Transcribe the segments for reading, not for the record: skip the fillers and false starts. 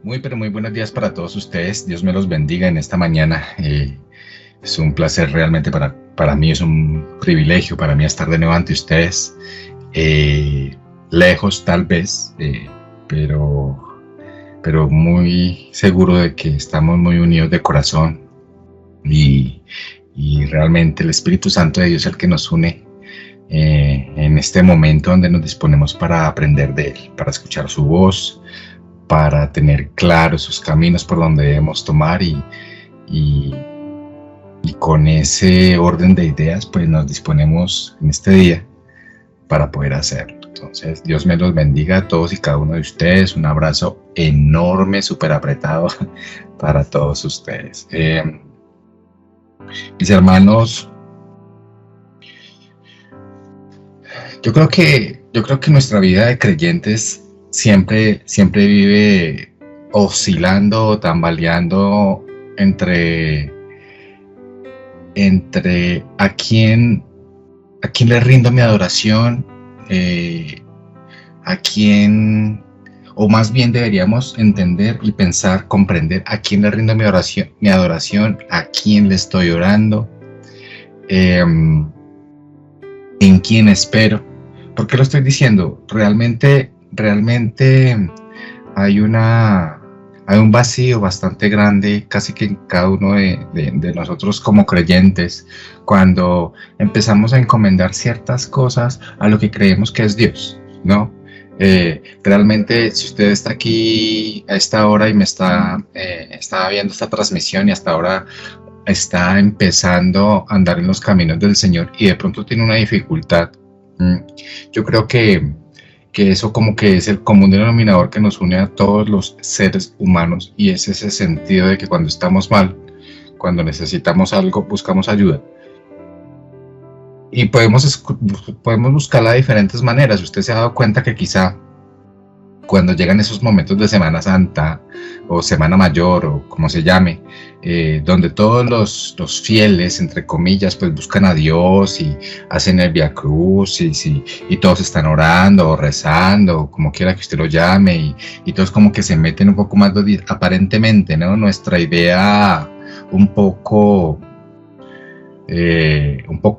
Muy, pero muy buenos días para todos ustedes. Dios me los bendiga en esta mañana. Es un placer realmente para mí, es un privilegio para mí estar de nuevo ante ustedes. Lejos tal vez, pero muy seguro de que estamos muy unidos de corazón y realmente el Espíritu Santo de Dios es el que nos une en este momento donde nos disponemos para aprender de Él, para escuchar su voz, para tener claros sus caminos por donde debemos tomar y con ese orden de ideas pues nos disponemos en este día para poder hacerlo. Entonces Dios me los bendiga a todos y cada uno de ustedes. Un abrazo enorme, súper apretado para todos ustedes. Mis hermanos, yo creo que nuestra vida de creyentes siempre vive oscilando, tambaleando entre a quién le rindo mi adoración, a quién, o más bien deberíamos entender y pensar, comprender a quién le rindo mi adoración, a quién le estoy orando, en quién espero. ¿Por qué lo estoy diciendo? Realmente hay un vacío bastante grande, casi que en cada uno de nosotros como creyentes, cuando empezamos a encomendar ciertas cosas a lo que creemos que es Dios, ¿no? Realmente, si usted está aquí a esta hora y me está viendo esta transmisión y hasta ahora está empezando a andar en los caminos del Señor y de pronto tiene una dificultad, yo creo que eso como que es el común denominador que nos une a todos los seres humanos, y es ese sentido de que cuando estamos mal, cuando necesitamos algo, buscamos ayuda. Y podemos buscarla de diferentes maneras. Usted se ha dado cuenta que quizá cuando llegan esos momentos de Semana Santa o Semana Mayor o como se llame, donde todos los fieles, entre comillas, pues buscan a Dios y hacen el Vía Crucis y todos están orando o rezando, como quiera que usted lo llame, y todos como que se meten un poco más, aparentemente, ¿no? Nuestra idea un poco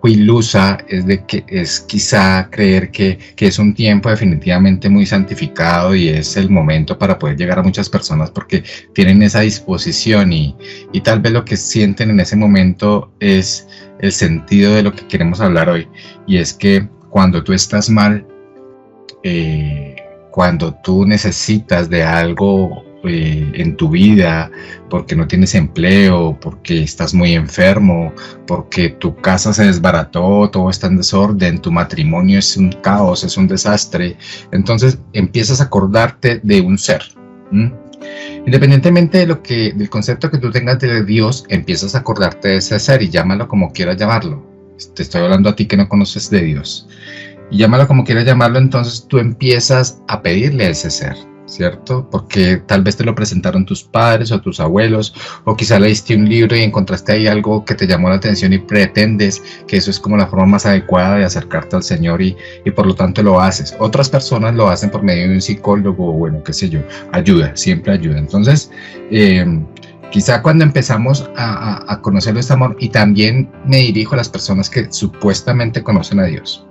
ilusa es de que es quizá creer que es un tiempo definitivamente muy santificado y es el momento para poder llegar a muchas personas porque tienen esa disposición y tal vez lo que sienten en ese momento es el sentido de lo que queremos hablar hoy, y es que cuando tú estás mal, cuando tú necesitas de algo en tu vida, porque no tienes empleo, porque estás muy enfermo, porque tu casa se desbarató, todo está en desorden, tu matrimonio es un caos, es un desastre, entonces empiezas a acordarte de un ser. Independientemente del concepto que tú tengas de Dios, empiezas a acordarte de ese ser y llámalo como quieras llamarlo. Te estoy hablando a ti que no conoces de Dios. Y llámalo como quieras llamarlo, entonces tú empiezas a pedirle a ese ser, ¿cierto? Porque tal vez te lo presentaron tus padres o tus abuelos, o quizá leíste un libro y encontraste ahí algo que te llamó la atención y pretendes que eso es como la forma más adecuada de acercarte al Señor y por lo tanto lo haces. Otras personas lo hacen por medio de un psicólogo, o bueno, qué sé yo, ayuda, siempre ayuda. Entonces, quizá cuando empezamos a conocer este amor, y también me dirijo a las personas que supuestamente conocen a Dios,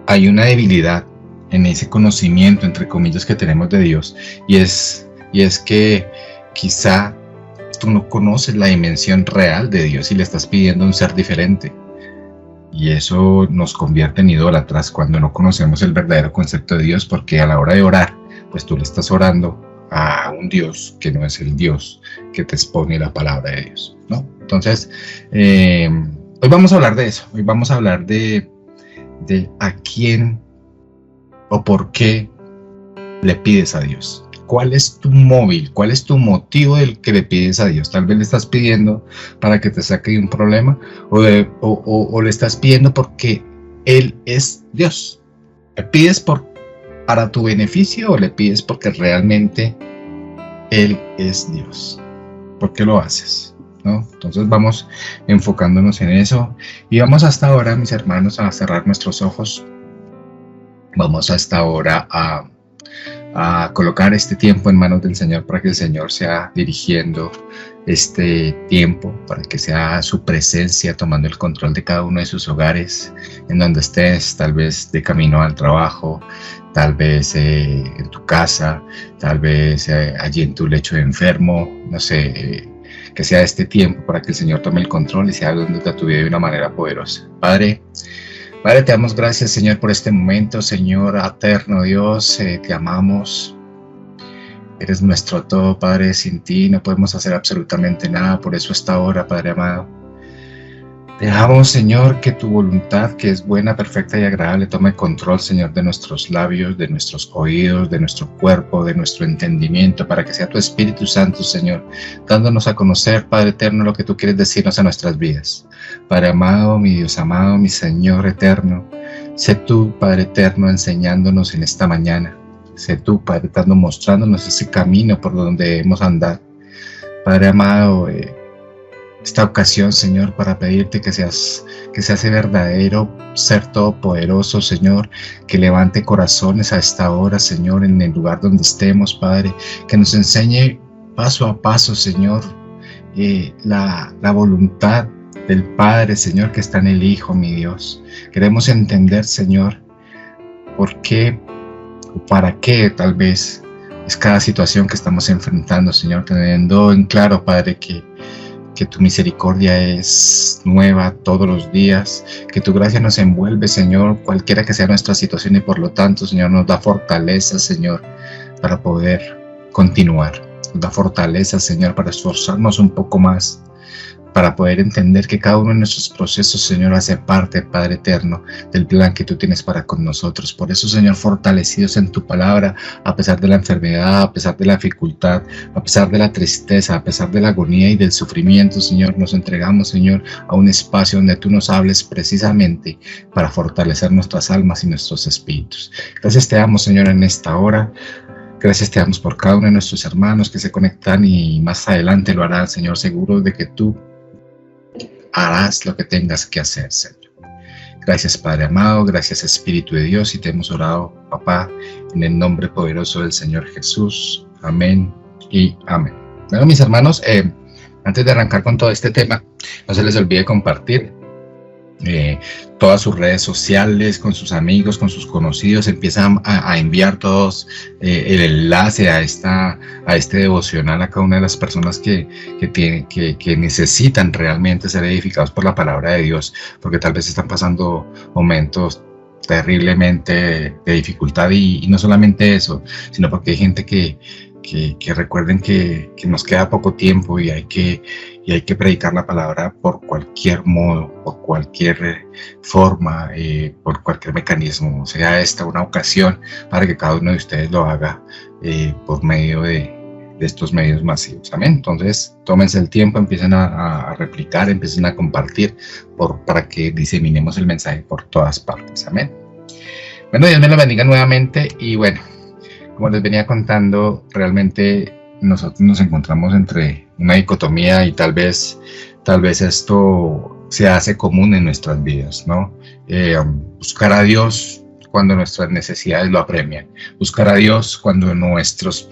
hay una debilidad en ese conocimiento, entre comillas, que tenemos de Dios, y es que quizá tú no conoces la dimensión real de Dios y le estás pidiendo a un ser diferente, y eso nos convierte en idólatras cuando no conocemos el verdadero concepto de Dios, porque a la hora de orar, pues tú le estás orando a un Dios que no es el Dios que te expone la palabra de Dios, ¿no? Entonces, hoy vamos a hablar de eso. Hoy vamos a hablar de a quién o por qué le pides a Dios. ¿Cuál es tu móvil? ¿Cuál es tu motivo del que le pides a Dios? Tal vez le estás pidiendo para que te saque de un problema, o le estás pidiendo porque Él es Dios. ¿Le pides para tu beneficio o le pides porque realmente Él es Dios? ¿Por qué lo haces? ¿No? Entonces vamos enfocándonos en eso y vamos hasta ahora, mis hermanos, a cerrar nuestros ojos. Vamos hasta ahora a a colocar este tiempo en manos del Señor para que el Señor sea dirigiendo este tiempo, para que sea su presencia tomando el control de cada uno de sus hogares, en donde estés, tal vez de camino al trabajo, tal vez en tu casa, tal vez allí en tu lecho de enfermo, no sé, que sea este tiempo para que el Señor tome el control y sea donde tu vida de una manera poderosa. Padre, te damos gracias, Señor, por este momento, Señor eterno Dios, te amamos. Eres nuestro todo, Padre. Sin ti no podemos hacer absolutamente nada. Por eso hasta ahora, Padre amado, dejamos, Señor, que tu voluntad, que es buena, perfecta y agradable, tome control, Señor, de nuestros labios, de nuestros oídos, de nuestro cuerpo, de nuestro entendimiento, para que sea tu Espíritu Santo, Señor, dándonos a conocer, Padre eterno, lo que tú quieres decirnos a nuestras vidas. Padre amado, mi Dios amado, mi Señor eterno, sé tú, Padre eterno, enseñándonos en esta mañana. Sé tú, Padre eterno, mostrándonos ese camino por donde debemos andar. Padre amado, esta ocasión, Señor, para pedirte que seas ese verdadero ser todopoderoso, Señor, que levante corazones a esta hora, Señor, en el lugar donde estemos, Padre, que nos enseñe paso a paso, Señor, la voluntad del Padre, Señor, que está en el Hijo, mi Dios. Queremos entender, Señor, por qué o para qué tal vez es cada situación que estamos enfrentando, Señor, teniendo en claro, Padre, que tu misericordia es nueva todos los días, que tu gracia nos envuelve, Señor, cualquiera que sea nuestra situación, y por lo tanto, Señor, nos da fortaleza, Señor, para poder continuar. Nos da fortaleza, Señor, para esforzarnos un poco más, para poder entender que cada uno de nuestros procesos, Señor, hace parte, Padre eterno, del plan que tú tienes para con nosotros. Por eso, Señor, fortalecidos en tu palabra, a pesar de la enfermedad, a pesar de la dificultad, a pesar de la tristeza, a pesar de la agonía y del sufrimiento, Señor, nos entregamos, Señor, a un espacio donde tú nos hables precisamente para fortalecer nuestras almas y nuestros espíritus. Gracias te damos, Señor, en esta hora. Gracias te damos por cada uno de nuestros hermanos que se conectan y más adelante lo harán, Señor, seguro de que tú harás lo que tengas que hacer, Señor. Gracias, Padre amado, gracias, Espíritu de Dios, y te hemos orado, Papá, en el nombre poderoso del Señor Jesús. Amén y amén. Bueno, mis hermanos, antes de arrancar con todo este tema, no se les olvide compartir todas sus redes sociales, con sus amigos, con sus conocidos. Empiezan a enviar todos el enlace a este devocional a cada una de las personas que necesitan realmente ser edificados por la palabra de Dios, porque tal vez están pasando momentos terriblemente de dificultad, y no solamente eso, sino porque hay gente que recuerden que nos queda poco tiempo y hay que predicar la palabra por cualquier modo, por cualquier forma, por cualquier mecanismo. Sea esta una ocasión para que cada uno de ustedes lo haga por medio de estos medios masivos. Amén. Entonces, tómense el tiempo, empiecen a replicar, empiecen a compartir para que diseminemos el mensaje por todas partes. Amén. Bueno, Dios me lo bendiga nuevamente, y bueno, como les venía contando, realmente nosotros nos encontramos entre una dicotomía, y tal vez esto se hace común en nuestras vidas, ¿no? Buscar a Dios cuando nuestras necesidades lo apremian, buscar a Dios cuando nuestros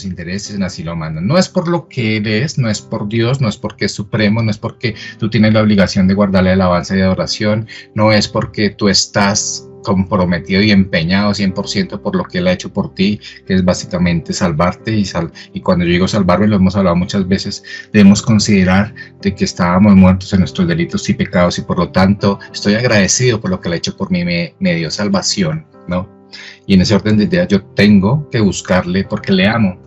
intereses así lo mandan. No es por lo que Él es, no es por Dios, no es porque es supremo, no es porque tú tienes la obligación de guardarle alabanza y adoración, no es porque tú estás comprometido y empeñado 100% por lo que Él ha hecho por ti, que es básicamente salvarte, y cuando yo digo salvarme, lo hemos hablado muchas veces, debemos considerar de que estábamos muertos en nuestros delitos y pecados, y por lo tanto estoy agradecido por lo que Él ha hecho por mí, me dio salvación, ¿no? Y en ese orden de ideas yo tengo que buscarle porque le amo,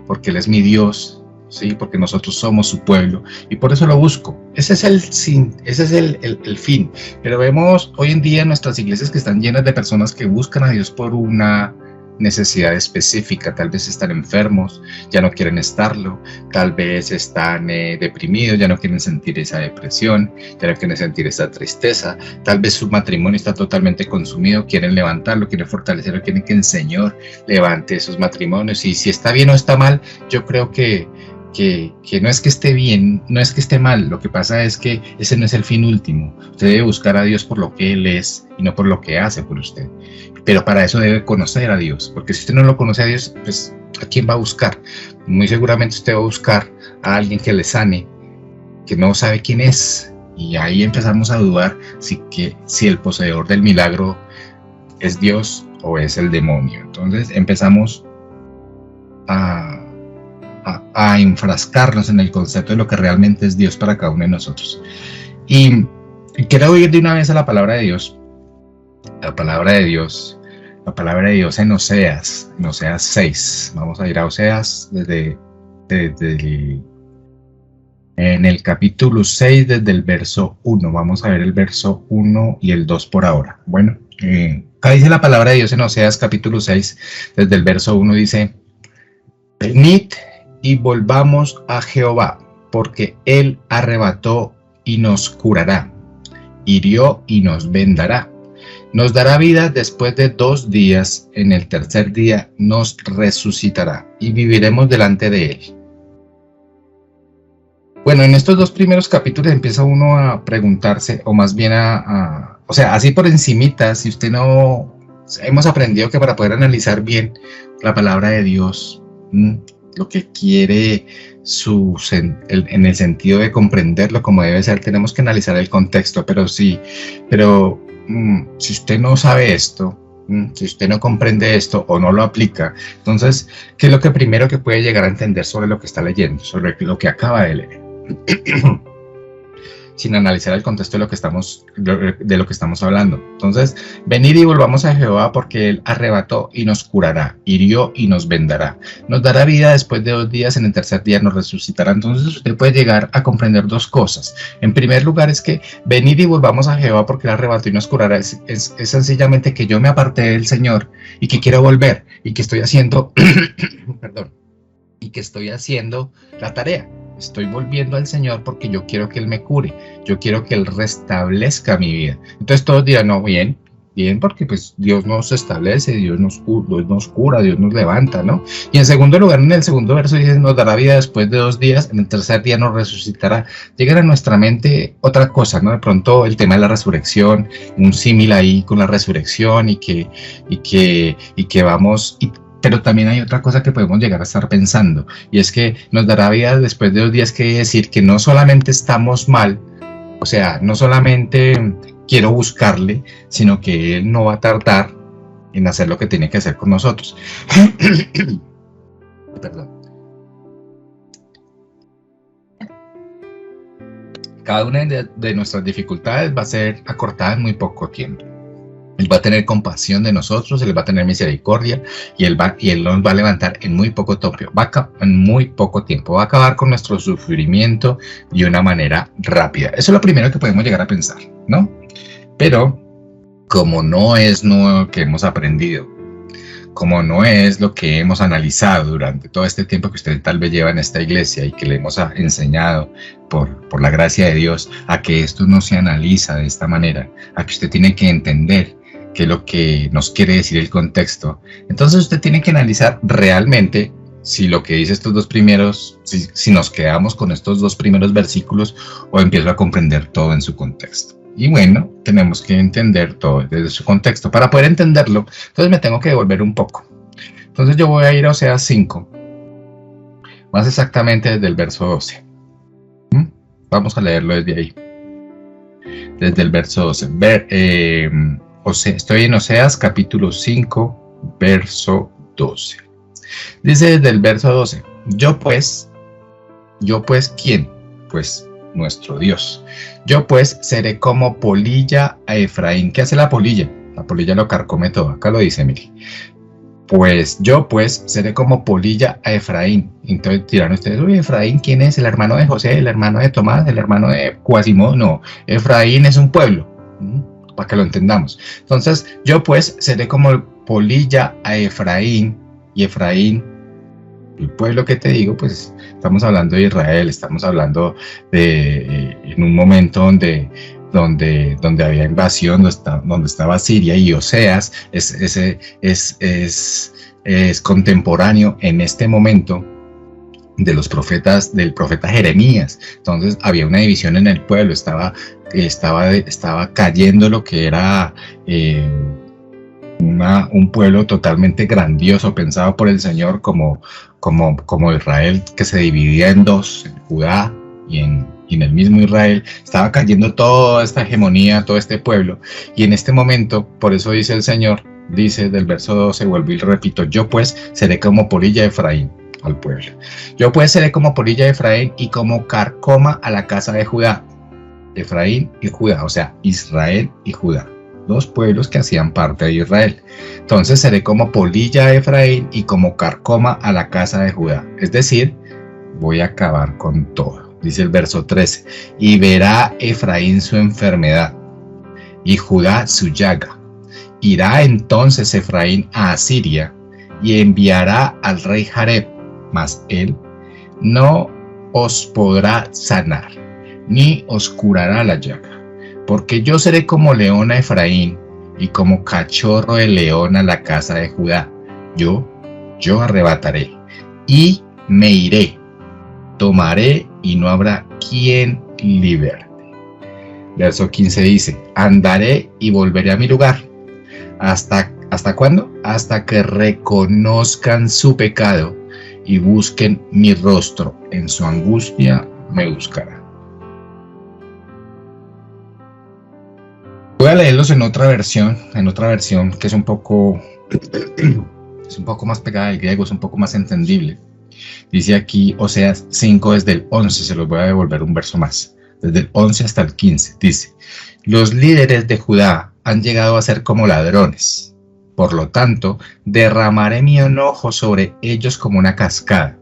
porque Él es mi Dios, ¿sí? Porque nosotros somos su pueblo, y por eso lo busco. Ese es el fin. Pero vemos hoy en día en nuestras iglesias que están llenas de personas que buscan a Dios por una necesidad específica. Tal vez están enfermos, ya no quieren estarlo, tal vez están deprimidos, ya no quieren sentir esa depresión, ya no quieren sentir esa tristeza, tal vez su matrimonio está totalmente consumido, quieren levantarlo, quieren fortalecerlo, quieren que el Señor levante esos matrimonios. Y si está bien o está mal, yo creo que que no es que esté bien, no es que esté mal, lo que pasa es que ese no es el fin último. Usted debe buscar a Dios por lo que Él es y no por lo que hace por usted. Pero para eso debe conocer a Dios, porque si usted no lo conoce a Dios, pues ¿a quién va a buscar? Muy seguramente usted va a buscar a alguien que le sane, que no sabe quién es, y ahí empezamos a dudar si el poseedor del milagro es Dios o es el demonio. Entonces empezamos a enfrascarnos en el concepto de lo que realmente es Dios para cada uno de nosotros. Y quiero ir de una vez a la palabra de Dios. La palabra de Dios en Oseas 6. Vamos a ir a Oseas en el capítulo 6, desde el verso 1. Vamos a ver el verso 1 y el 2 por ahora. Bueno, acá dice la palabra de Dios en Oseas capítulo 6, desde el verso 1 dice: venid y volvamos a Jehová, porque Él arrebató y nos curará, hirió y nos vendará. Nos dará vida después de 2 días, en el tercer día nos resucitará y viviremos delante de Él. Bueno, en estos 2 primeros capítulos empieza uno a preguntarse, o más bien o sea, así por encimita, si usted no... Hemos aprendido que para poder analizar bien la palabra de Dios, lo que quiere en el sentido de comprenderlo como debe ser, tenemos que analizar el contexto, pero si usted no sabe esto, si usted no comprende esto o no lo aplica, entonces, ¿qué es lo que primero que puede llegar a entender sobre lo que está leyendo, sobre lo que acaba de leer? Sin analizar el contexto de lo que estamos hablando. Entonces, venid y volvamos a Jehová, porque Él arrebató y nos curará, hirió y nos vendará. Nos dará vida después de 2 días, en el tercer día nos resucitará. Entonces usted puede llegar a comprender 2 cosas. En primer lugar es que venid y volvamos a Jehová, porque Él arrebató y nos curará. Es sencillamente que yo me aparté del Señor y que quiero volver y que estoy haciendo perdón, y que estoy haciendo la tarea. Estoy volviendo al Señor porque yo quiero que Él me cure, yo quiero que Él restablezca mi vida. Entonces todos dirán, no, bien, porque pues Dios nos establece, Dios nos cura, Dios nos levanta, ¿no? Y en segundo lugar, en el segundo verso dice: nos dará vida después de 2 días, en el tercer día nos resucitará. Llega a nuestra mente otra cosa, ¿no? De pronto el tema de la resurrección, un símil ahí con la resurrección y que vamos... Pero también hay otra cosa que podemos llegar a estar pensando, y es que nos dará vida después de 2 días, quiere decir que no solamente estamos mal, o sea, no solamente quiero buscarle, sino que Él no va a tardar en hacer lo que tiene que hacer con nosotros. Perdón. Cada una de nuestras dificultades va a ser acortada en muy poco tiempo. Él va a tener compasión de nosotros, Él va a tener misericordia y Él nos va a levantar en muy poco tiempo. En muy poco tiempo va a acabar con nuestro sufrimiento de una manera rápida. Eso es lo primero que podemos llegar a pensar, ¿no? Pero como no es lo que hemos aprendido, como no es lo que hemos analizado durante todo este tiempo que usted tal vez lleva en esta iglesia y que le hemos enseñado por la gracia de Dios a que esto no se analiza de esta manera, a que usted tiene que entender qué es lo que nos quiere decir el contexto. Entonces usted tiene que analizar realmente si lo que dice estos 2 primeros, si nos quedamos con estos 2 primeros versículos o empiezo a comprender todo en su contexto. Y bueno, tenemos que entender todo desde su contexto. Para poder entenderlo, entonces me tengo que devolver un poco. Entonces yo voy a ir a Oseas 5, más exactamente desde el verso 12. Vamos a leerlo desde ahí, desde el verso 12. Estoy en Oseas capítulo 5, verso 12. Dice desde el verso 12: yo pues, ¿quién? Pues nuestro Dios. Yo pues seré como polilla a Efraín. ¿Qué hace la polilla? La polilla lo carcome todo. Acá lo dice, mire. Pues yo pues seré como polilla a Efraín. Entonces dirán ustedes: uy, Efraín, ¿quién es? ¿El hermano de José? ¿El hermano de Tomás? ¿El hermano de Quasimodo? No, Efraín es un pueblo, para que lo entendamos. Entonces yo pues seré como polilla a Efraín. Y Efraín, el pueblo que te digo, pues estamos hablando de Israel, estamos hablando de en un momento donde había invasión, donde estaba Siria, y Oseas es contemporáneo en este momento los profetas, del profeta Jeremías. Entonces había una división en el pueblo, estaba cayendo lo que era un pueblo totalmente grandioso, pensado por el Señor como Israel, que se dividía en dos, en Judá y en el mismo Israel. Estaba cayendo toda esta hegemonía, todo este pueblo, y en este momento, por eso dice el Señor, dice del verso 12, vuelvo y repito, yo pues seré como polilla de Efraín al pueblo. Yo pues seré como polilla de Efraín y como carcoma a la casa de Judá. Efraín y Judá, o sea, Israel y Judá, dos pueblos que hacían parte de Israel. Entonces seré como polilla de Efraín y como carcoma a la casa de Judá. Es decir, voy a acabar con todo. Dice el verso 13, y verá Efraín su enfermedad y Judá su llaga. Irá entonces Efraín a Asiria y enviará al rey Jareb, mas él no os podrá sanar, ni os curará la llaga. Porque yo seré como león a Efraín y como cachorro de león a la casa de Judá. Yo arrebataré y me iré, tomaré y no habrá quien liberte. Verso 15 dice, andaré y volveré a mi lugar. ¿Hasta cuándo? Hasta que reconozcan su pecado y busquen mi rostro. En su angustia me buscarán. Voy a leerlos en otra versión que es un poco más pegada al griego, es un poco más entendible. Dice aquí Oseas 5 desde el 11, se los voy a devolver un verso más, desde el 11 hasta el 15. Dice, los líderes de Judá han llegado a ser como ladrones. Por lo tanto, derramaré mi enojo sobre ellos como una cascada.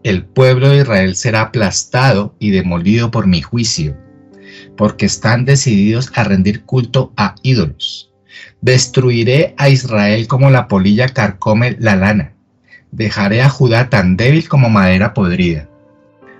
El pueblo de Israel será aplastado y demolido por mi juicio, porque están decididos a rendir culto a ídolos. Destruiré a Israel como la polilla carcome la lana. Dejaré a Judá tan débil como madera podrida.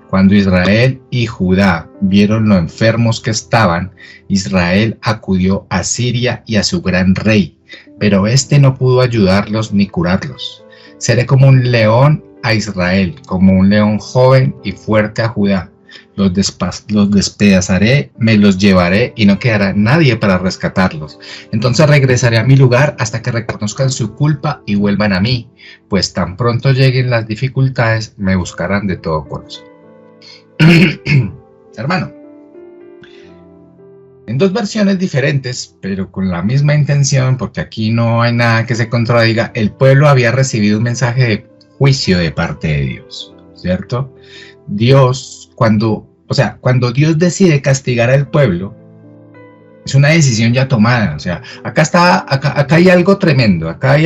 Cuando Israel y Judá vieron lo enfermos que estaban, Israel acudió a Siria y a su gran rey, pero éste no pudo ayudarlos ni curarlos. Seré como un león a Israel, como un león joven y fuerte a Judá. Los despedazaré, me los llevaré y no quedará nadie para rescatarlos. Entonces regresaré a mi lugar hasta que reconozcan su culpa y vuelvan a mí, pues tan pronto lleguen las dificultades, me buscarán de todo corazón. Hermano, en dos versiones diferentes, pero con la misma intención, porque aquí no hay nada que se contradiga, el pueblo había recibido un mensaje de juicio de parte de Dios, ¿cierto? Dios, cuando Dios decide castigar al pueblo, es una decisión ya tomada. O sea, acá hay algo tremendo. Acá hay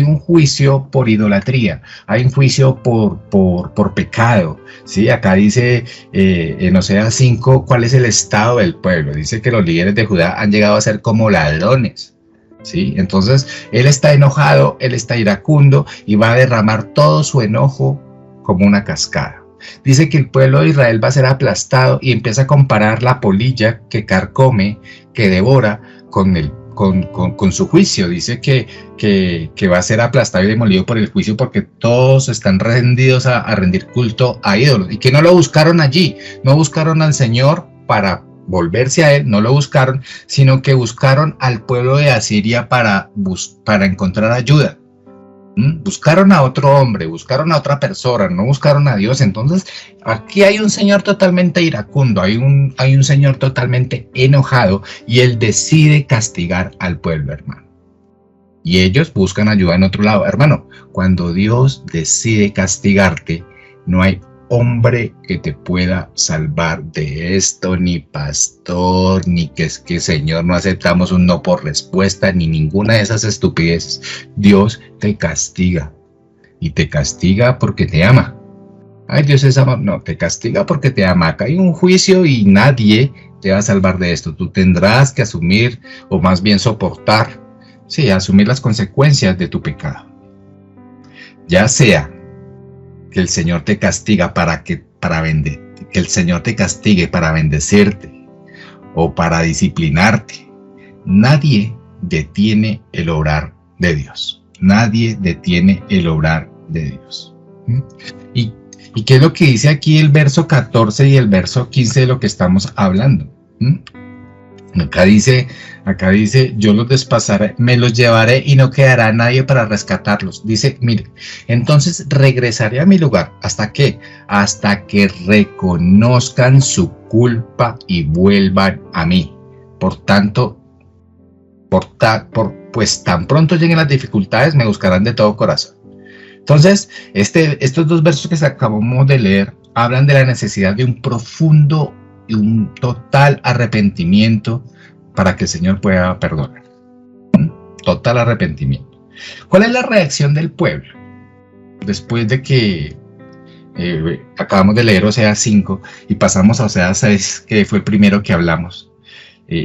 un juicio por idolatría, hay un juicio por pecado. ¿Sí? Acá dice en Oseas 5 cuál es el estado del pueblo. Dice que los líderes de Judá han llegado a ser como ladrones. ¿Sí? Entonces, él está enojado, él está iracundo y va a derramar todo su enojo como una cascada. Dice que el pueblo de Israel va a ser aplastado y empieza a comparar la polilla que carcome, que devora, con su juicio. Dice que va a ser aplastado y demolido por el juicio porque todos están rendidos a rendir culto a ídolos y que no lo buscaron allí, no buscaron al Señor para volverse a él, no lo buscaron, sino que buscaron al pueblo de Asiria para encontrar ayuda. Buscaron a otro hombre, buscaron a otra persona, no buscaron a Dios. Entonces aquí hay un Señor totalmente iracundo, hay un Señor totalmente enojado y Él decide castigar al pueblo, hermano. Y ellos buscan ayuda en otro lado. Hermano, cuando Dios decide castigarte, no hay hombre que te pueda salvar de esto, ni pastor, ni que es que Señor no aceptamos un no por respuesta, ni ninguna de esas estupideces. Dios te castiga y te castiga porque te ama. Ay, Dios es amor. No, te castiga porque te ama. Acá hay un juicio y nadie te va a salvar de esto. Tú tendrás que asumir, o más bien soportar, sí, asumir las consecuencias de tu pecado. Ya sea que el Señor te castiga que el Señor te castigue para bendecirte o para disciplinarte. Nadie detiene el obrar de Dios. Nadie detiene el obrar de Dios. ¿Mm? ¿Y, ¿Y qué es lo que dice aquí el verso 14 y el verso 15 de lo que estamos hablando? ¿Mm? Acá dice, yo los despasaré, me los llevaré y no quedará nadie para rescatarlos. Dice, mire, entonces regresaré a mi lugar. ¿Hasta qué? Hasta que reconozcan su culpa y vuelvan a mí. Por tanto, pues tan pronto lleguen las dificultades, me buscarán de todo corazón. Entonces, estos dos versos que acabamos de leer hablan de la necesidad de un profundo y un total arrepentimiento para que el Señor pueda perdonar. Total arrepentimiento. ¿Cuál es la reacción del pueblo? Después de que acabamos de leer Oseas 5 y pasamos a Oseas 6, que fue el primero que hablamos.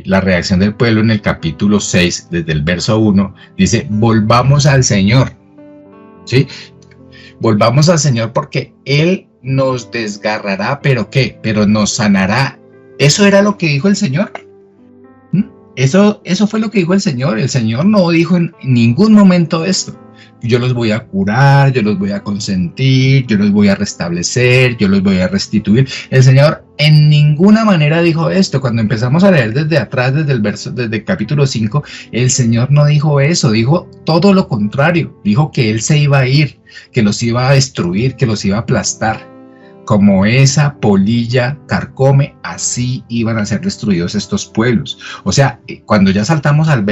La reacción del pueblo en el capítulo 6, desde el verso 1, dice, volvamos al Señor. ¿Sí? Volvamos al Señor porque Él nos desgarrará, ¿pero qué? Pero nos sanará. ¿Eso era lo que dijo el Señor? Eso fue lo que dijo el Señor. El Señor no dijo en ningún momento esto. Yo los voy a curar, yo los voy a consentir, yo los voy a restablecer, yo los voy a restituir. El Señor en ninguna manera dijo esto. Cuando empezamos a leer desde atrás, desde el capítulo 5, el Señor no dijo eso, dijo todo lo contrario. Dijo que Él se iba a ir, que los iba a destruir, que los iba a aplastar. Como esa polilla carcome, así iban a ser destruidos estos pueblos. O sea, cuando ya saltamos al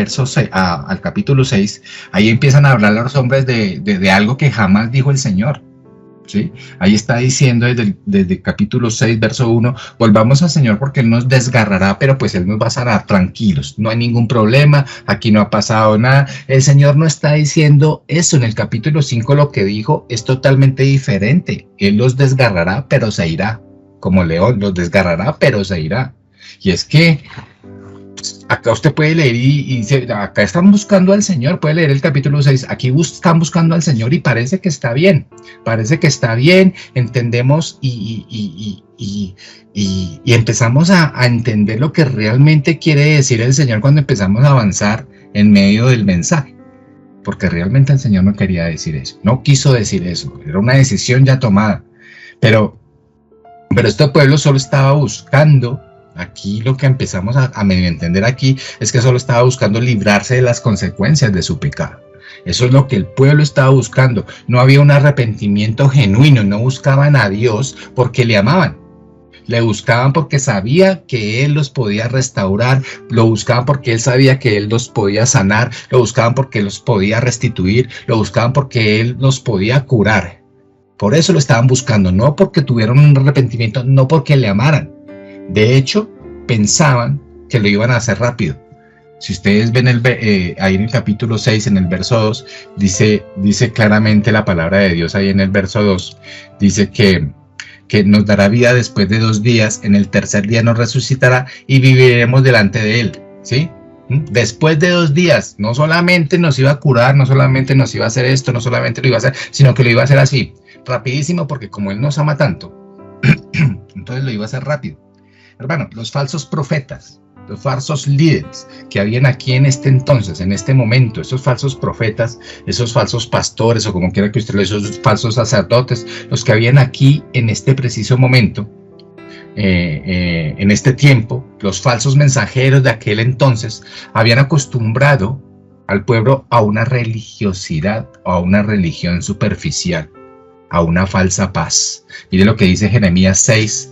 al capítulo 6, ahí empiezan a hablar los hombres de algo que jamás dijo el Señor. ¿Sí? Ahí está diciendo desde el capítulo 6, verso 1, volvamos al Señor porque Él nos desgarrará, pero pues Él nos va a sanar, tranquilos, no hay ningún problema, aquí no ha pasado nada. El Señor no está diciendo eso. En el capítulo 5 lo que dijo es totalmente diferente. Él los desgarrará, pero se irá, como león, los desgarrará, pero se irá. Y es que acá usted puede leer y dice, acá están buscando al Señor, puede leer el capítulo 6, aquí están buscando al Señor y parece que está bien, entendemos y empezamos a entender lo que realmente quiere decir el Señor cuando empezamos a avanzar en medio del mensaje, porque realmente el Señor no quería decir eso, no quiso decir eso, era una decisión ya tomada, pero este pueblo solo estaba buscando. Aquí lo que empezamos a medio entender aquí es que solo estaba buscando librarse de las consecuencias de su pecado. Eso es lo que el pueblo estaba buscando. No había un arrepentimiento genuino, no buscaban a Dios porque le amaban. Le buscaban porque sabía que Él los podía restaurar, lo buscaban porque Él sabía que Él los podía sanar, lo buscaban porque Él los podía restituir, lo buscaban porque Él los podía curar. Por eso lo estaban buscando, no porque tuvieran un arrepentimiento, no porque le amaran. De hecho, pensaban que lo iban a hacer rápido. Si ustedes ven ahí en el capítulo 6, en el verso 2, dice claramente la palabra de Dios ahí en el verso 2, dice que nos dará vida después de 2 días, en el tercer día nos resucitará y viviremos delante de Él, ¿sí? Después de 2 días, no solamente nos iba a curar, no solamente nos iba a hacer esto, no solamente lo iba a hacer, sino que lo iba a hacer así, rapidísimo, porque como Él nos ama tanto, entonces lo iba a hacer rápido. Hermano, los falsos profetas, los falsos líderes que habían aquí en este entonces, en este momento, esos falsos profetas, esos falsos pastores o como quiera que usted lo diga, esos falsos sacerdotes, los que habían aquí en este preciso momento, en este tiempo, los falsos mensajeros de aquel entonces habían acostumbrado al pueblo a una religiosidad o a una religión superficial, a una falsa paz. Mire lo que dice Jeremías 6,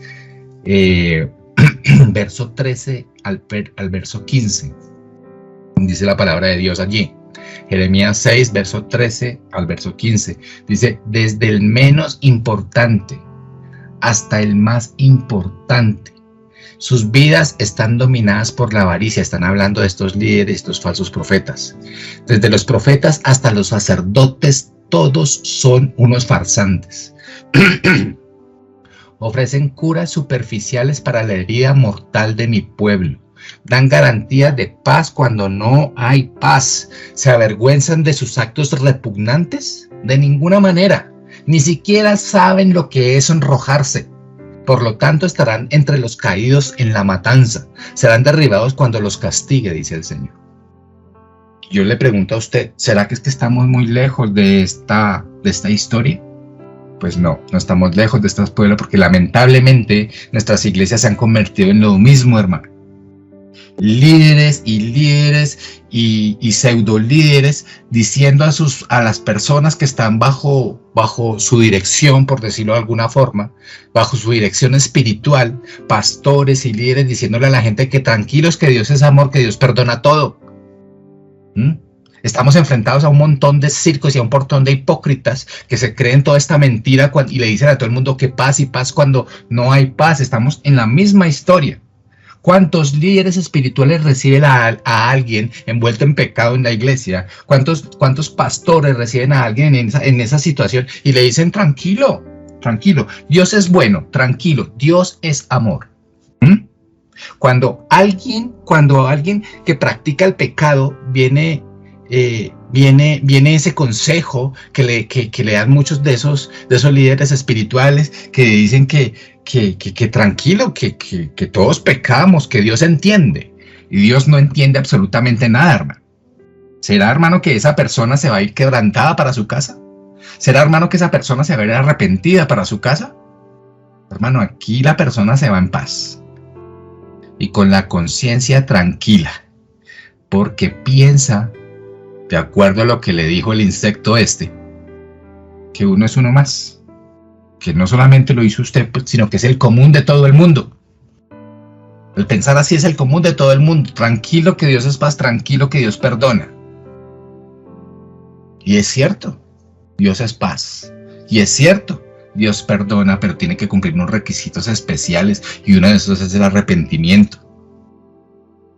verso 13 al verso 15. Dice la palabra de Dios allí. Jeremías 6, verso 13 al verso 15. Dice, desde el menos importante hasta el más importante, sus vidas están dominadas por la avaricia. Están hablando de estos líderes, estos falsos profetas. Desde los profetas hasta los sacerdotes, todos son unos farsantes. Ofrecen curas superficiales para la herida mortal de mi pueblo. Dan garantías de paz cuando no hay paz. ¿Se avergüenzan de sus actos repugnantes? De ninguna manera. Ni siquiera saben lo que es sonrojarse. Por lo tanto, estarán entre los caídos en la matanza. Serán derribados cuando los castigue, dice el Señor. Yo le pregunto a usted, ¿será que es que estamos muy lejos de esta historia? Pues no, no estamos lejos de estos pueblos porque lamentablemente nuestras iglesias se han convertido en lo mismo, hermano. Líderes y pseudo líderes diciendo a las personas que están bajo su dirección, por decirlo de alguna forma, bajo su dirección espiritual, pastores y líderes diciéndole a la gente que tranquilos, que Dios es amor, que Dios perdona todo. Estamos enfrentados a un montón de circos y a un montón de hipócritas que se creen toda esta mentira y le dicen a todo el mundo que paz y paz cuando no hay paz. Estamos en la misma historia. ¿Cuántos líderes espirituales reciben a alguien envuelto en pecado en la iglesia? ¿Cuántos pastores reciben a alguien en esa situación y le dicen tranquilo, tranquilo, Dios es bueno, tranquilo, Dios es amor? Cuando alguien que practica el pecado viene ese consejo que le dan muchos de esos líderes espirituales que dicen que tranquilo, que todos pecamos, que Dios entiende. Y Dios no entiende absolutamente nada, hermano. ¿Será, hermano, que esa persona se va a ir quebrantada para su casa? ¿Será, hermano, que esa persona se va a ir arrepentida para su casa? Hermano, aquí la persona se va en paz y con la conciencia tranquila, porque piensa, de acuerdo a lo que le dijo el insecto que uno es uno más, que no solamente lo hizo usted, sino que es el común de todo el mundo. El pensar así es el común de todo el mundo. Tranquilo que Dios es paz, tranquilo que Dios perdona. Y es cierto, Dios es paz. Y es cierto, Dios perdona, pero tiene que cumplir unos requisitos especiales y uno de esos es el arrepentimiento.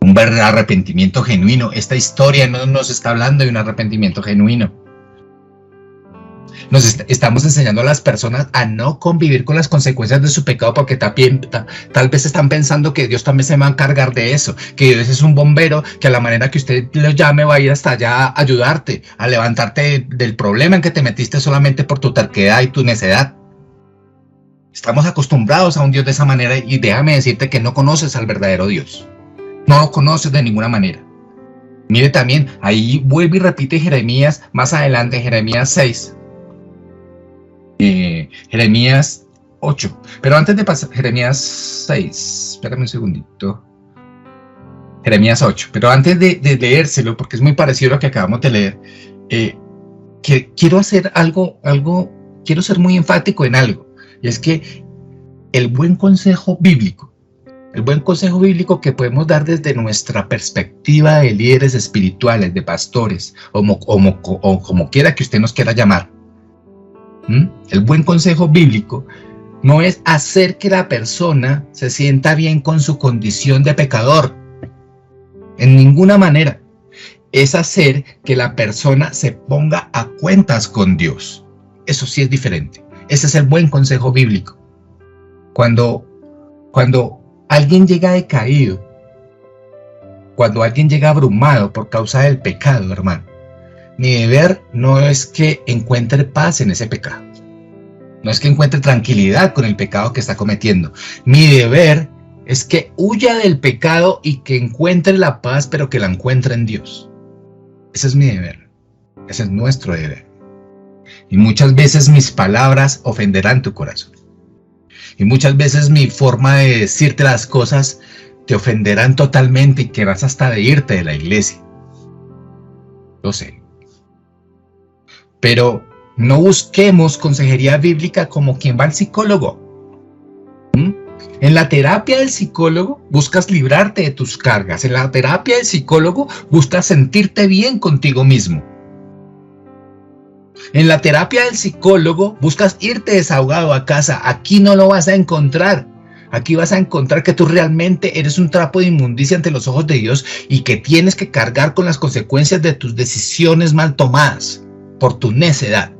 Un verdadero arrepentimiento genuino. Esta historia no nos está hablando de un arrepentimiento genuino. Estamos enseñando a las personas a no convivir con las consecuencias de su pecado porque tal vez están pensando que Dios también se va a encargar de eso, que Dios es un bombero, que a la manera que usted lo llame va a ir hasta allá a ayudarte, a levantarte del problema en que te metiste solamente por tu terquedad y tu necedad. Estamos acostumbrados a un Dios de esa manera y déjame decirte que no conoces al verdadero Dios. No lo conoces de ninguna manera. Mire también, ahí vuelve y repite Jeremías, más adelante, Jeremías 6. Jeremías 8. Pero antes de pasar, Jeremías 6. Espérame un segundito. Jeremías 8. Pero antes de leérselo, porque es muy parecido a lo que acabamos de leer, quiero hacer quiero ser muy enfático en algo. Y es que el buen consejo bíblico que podemos dar desde nuestra perspectiva de líderes espirituales, de pastores, o como quiera que usted nos quiera llamar, el buen consejo bíblico no es hacer que la persona se sienta bien con su condición de pecador, en ninguna manera. Es hacer que la persona se ponga a cuentas con Dios. Eso sí es diferente. Ese es el buen consejo bíblico. Cuando alguien llega decaído, cuando alguien llega abrumado por causa del pecado, hermano, mi deber no es que encuentre paz en ese pecado. No es que encuentre tranquilidad con el pecado que está cometiendo. Mi deber es que huya del pecado y que encuentre la paz, pero que la encuentre en Dios. Ese es mi deber. Ese es nuestro deber. Y muchas veces mis palabras ofenderán tu corazón. Y muchas veces mi forma de decirte las cosas te ofenderán totalmente y querrás hasta de irte de la iglesia. Lo sé. Pero no busquemos consejería bíblica como quien va al psicólogo. En la terapia del psicólogo buscas librarte de tus cargas. En la terapia del psicólogo buscas sentirte bien contigo mismo. En la terapia del psicólogo buscas irte desahogado a casa. Aquí no lo vas a encontrar. Aquí vas a encontrar que tú realmente eres un trapo de inmundicia ante los ojos de Dios y que tienes que cargar con las consecuencias de tus decisiones mal tomadas por tu necedad.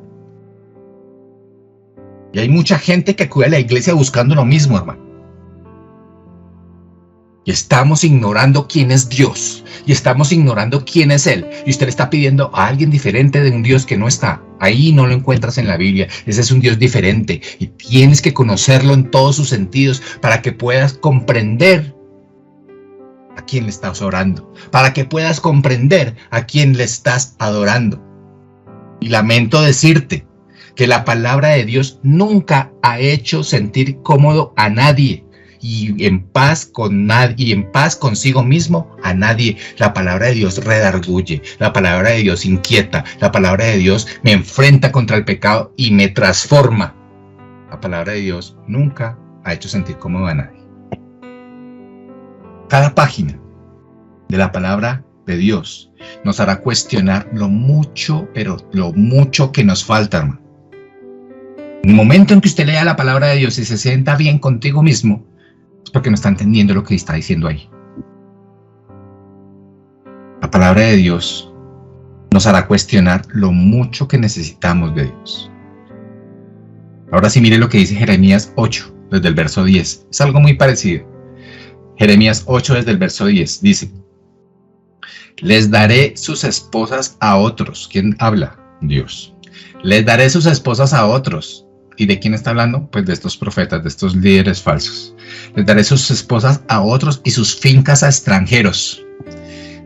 Y hay mucha gente que acude a la iglesia buscando lo mismo, hermano. Y estamos ignorando quién es Dios. Y estamos ignorando quién es Él. Y usted le está pidiendo a alguien diferente de un Dios que no está. Ahí no lo encuentras en la Biblia. Ese es un Dios diferente. Y tienes que conocerlo en todos sus sentidos para que puedas comprender a quién le estás orando. Para que puedas comprender a quién le estás adorando. Y lamento decirte, que la palabra de Dios nunca ha hecho sentir cómodo a nadie y en paz con nadie y en paz consigo mismo a nadie. La palabra de Dios redarguye, la palabra de Dios inquieta, la palabra de Dios me enfrenta contra el pecado y me transforma. La palabra de Dios nunca ha hecho sentir cómodo a nadie. Cada página de la palabra de Dios nos hará cuestionar lo mucho, pero lo mucho que nos falta, hermano. En el momento en que usted lea la palabra de Dios y se sienta bien contigo mismo, es porque no está entendiendo lo que está diciendo ahí. La palabra de Dios nos hará cuestionar lo mucho que necesitamos de Dios. Ahora sí, mire lo que dice Jeremías 8, desde el verso 10. Es algo muy parecido. Jeremías 8, desde el verso 10, dice: les daré sus esposas a otros. ¿Quién habla? Dios. Les daré sus esposas a otros. ¿Y de quién está hablando? Pues de estos profetas, de estos líderes falsos. Les daré sus esposas a otros y sus fincas a extranjeros.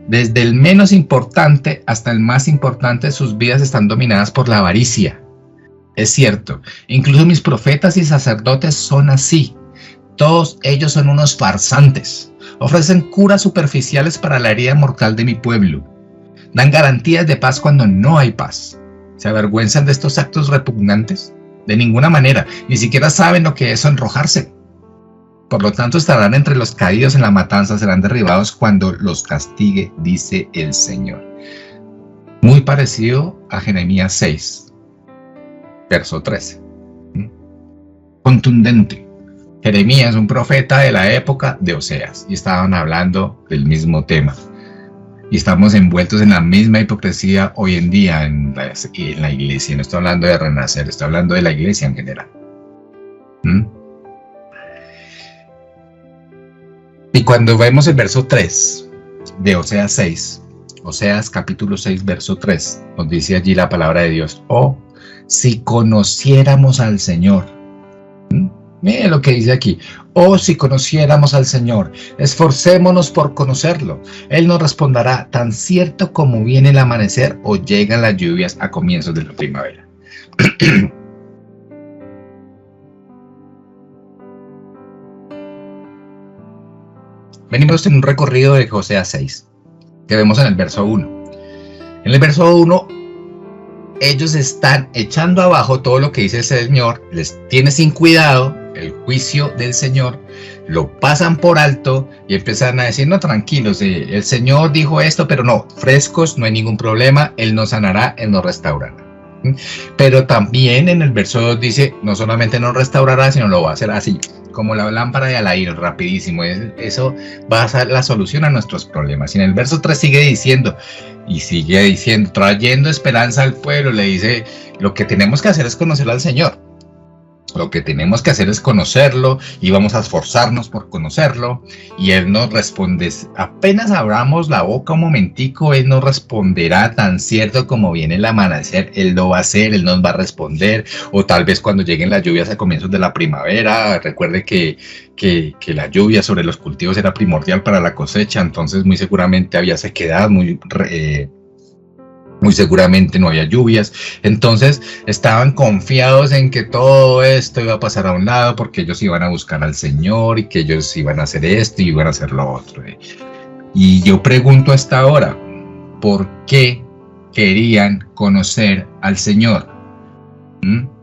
Desde el menos importante hasta el más importante, sus vidas están dominadas por la avaricia. Es cierto, incluso mis profetas y sacerdotes son así. Todos ellos son unos farsantes. Ofrecen curas superficiales para la herida mortal de mi pueblo. Dan garantías de paz cuando no hay paz. ¿Se avergüenzan de estos actos repugnantes? De ninguna manera, ni siquiera saben lo que es sonrojarse. Por lo tanto, estarán entre los caídos en la matanza, serán derribados cuando los castigue, dice el Señor. Muy parecido a Jeremías 6, verso 13. Contundente. Jeremías, un profeta de la época de Oseas, y estaban hablando del mismo tema. Y estamos envueltos en la misma hipocresía hoy en día en la iglesia. No estoy hablando de renacer, estoy hablando de la iglesia en general. Y cuando vemos el verso 3 de Oseas 6, Oseas capítulo 6, verso 3, nos dice allí la palabra de Dios: oh, si conociéramos al Señor. Mire lo que dice aquí: oh, si conociéramos al Señor, esforcémonos por conocerlo. Él nos responderá tan cierto como viene el amanecer o llegan las lluvias a comienzos de la primavera. Venimos en un recorrido de Oseas 6, que vemos en el verso 1. En el verso 1, ellos están echando abajo todo lo que dice el Señor, les tiene sin cuidado el juicio del Señor, lo pasan por alto y empiezan a decir: no, tranquilos, el Señor dijo esto, pero no, frescos, no hay ningún problema, Él nos sanará, Él nos restaurará. Pero también en el verso 2 dice: no solamente nos restaurará, sino lo va a hacer así, como la lámpara de Alair, rapidísimo. Eso va a ser la solución a nuestros problemas. Y en el verso 3 sigue diciendo, trayendo esperanza al pueblo, le dice: lo que tenemos que hacer es conocer al Señor. Lo que tenemos que hacer es conocerlo y vamos a esforzarnos por conocerlo. Y Él nos responde, apenas abramos la boca un momentico, Él nos responderá tan cierto como viene el amanecer. Él lo va a hacer, Él nos va a responder. O tal vez cuando lleguen las lluvias a comienzos de la primavera. Recuerde que la lluvia sobre los cultivos era primordial para la cosecha. Entonces muy seguramente había sequedad, muy seguramente no había lluvias. Entonces estaban confiados en que todo esto iba a pasar a un lado, porque ellos iban a buscar al Señor y que ellos iban a hacer esto y iban a hacer lo otro. Y yo pregunto a esta hora, ¿por qué querían conocer al Señor?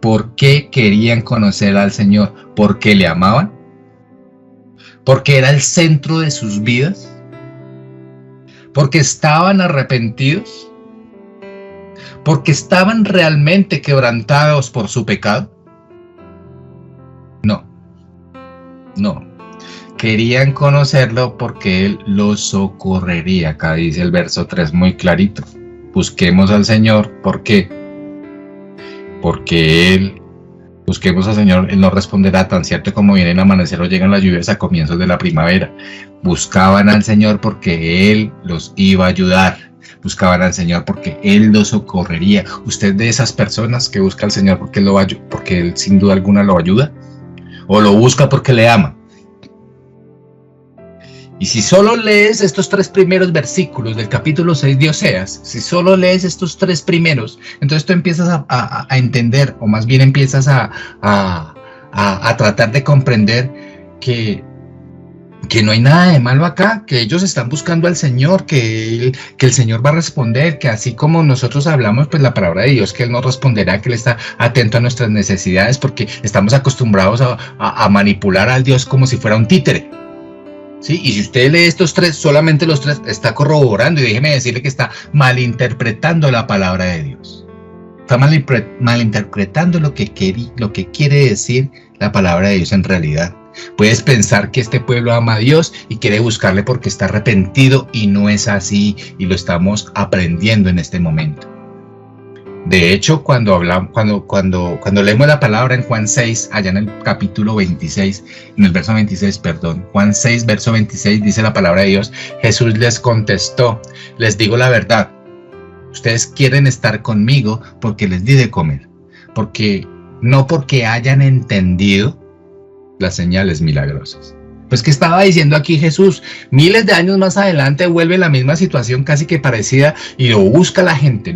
¿Por qué querían conocer al Señor? ¿Porque le amaban? ¿Porque era el centro de sus vidas? ¿Porque estaban arrepentidos? ¿Porque estaban realmente quebrantados por su pecado? No. Querían conocerlo porque Él los socorrería. Acá dice el verso 3 muy clarito. Busquemos al Señor. ¿Por qué? Porque busquemos al Señor, Él nos responderá tan cierto como viene el amanecer o llegan las lluvias a comienzos de la primavera. Buscaban al Señor porque Él los iba a ayudar. Buscaban al Señor porque Él los socorrería. ¿Usted de esas personas que busca al Señor porque Él sin duda alguna lo ayuda? ¿O lo busca porque le ama? Y si solo lees estos 3 primeros versículos del capítulo 6 de Oseas, si solo lees estos 3 primeros, entonces tú empiezas a entender, o más bien empiezas a tratar de comprender que no hay nada de malo acá, que ellos están buscando al Señor, que el Señor va a responder, que así como nosotros hablamos, pues la palabra de Dios, que Él nos responderá, que Él está atento a nuestras necesidades, porque estamos acostumbrados a manipular al Dios como si fuera un títere. ¿Sí? Y si usted lee estos 3, solamente los 3, está corroborando, y déjeme decirle que está malinterpretando la palabra de Dios. Está malinterpretando lo que quiere decir la palabra de Dios en realidad. Puedes pensar que este pueblo ama a Dios y quiere buscarle porque está arrepentido, y no es así, y lo estamos aprendiendo en este momento. De hecho, cuando leemos la palabra en Juan 6, allá en el capítulo 26, en el verso 26, perdón, Juan 6, verso 26, dice la palabra de Dios: Jesús les contestó, les digo la verdad, ustedes quieren estar conmigo porque les di de comer, no porque hayan entendido las señales milagrosas. Pues, ¿qué estaba diciendo aquí Jesús? Miles de años más adelante vuelve la misma situación casi que parecida, y lo busca la gente,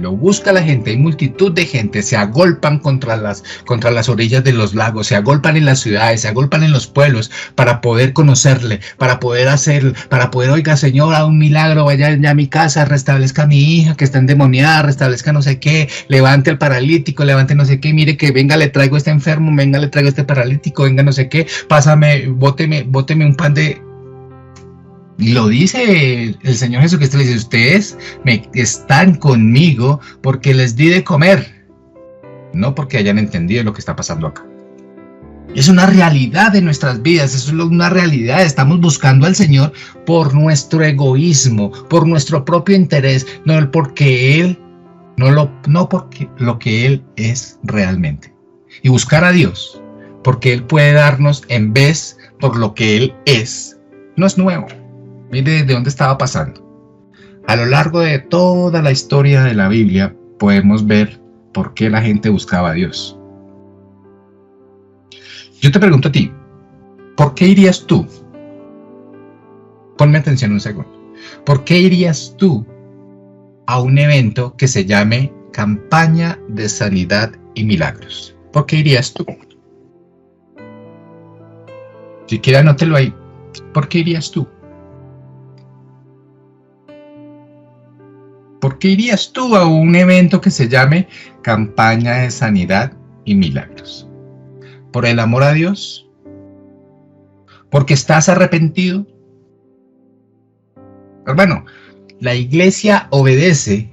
hay multitud de gente, se agolpan contra las orillas de los lagos, se agolpan en las ciudades, se agolpan en los pueblos para poder conocerle, para poder, oiga Señor, a un milagro, vaya ya a mi casa, restablezca a mi hija que está endemoniada, restablezca no sé qué, levante al paralítico, levante no sé qué, mire que venga, le traigo este enfermo, venga, le traigo este paralítico, venga no sé qué, pásame, bóteme un pan de... Y lo dice el Señor Jesucristo, le dice: ustedes están conmigo porque les di de comer, no porque hayan entendido lo que está pasando acá. Es una realidad de nuestras vidas, es una realidad. Estamos buscando al Señor por nuestro egoísmo, por nuestro propio interés, no porque lo que Él es realmente. Y buscar a Dios porque Él puede darnos en vez por lo que Él es, no es nuevo. Mire de dónde estaba pasando. A lo largo de toda la historia de la Biblia podemos ver por qué la gente buscaba a Dios. Yo te pregunto a ti, ¿por qué irías tú? Ponme atención un segundo. ¿Por qué irías tú a un evento que se llame Campaña de Sanidad y Milagros? ¿Por qué irías tú? Si quieres, anótelo ahí. ¿Por qué irías tú? ¿Por qué irías tú a un evento que se llame Campaña de Sanidad y Milagros? ¿Por el amor a Dios? ¿Porque estás arrepentido? Hermano, la iglesia obedece.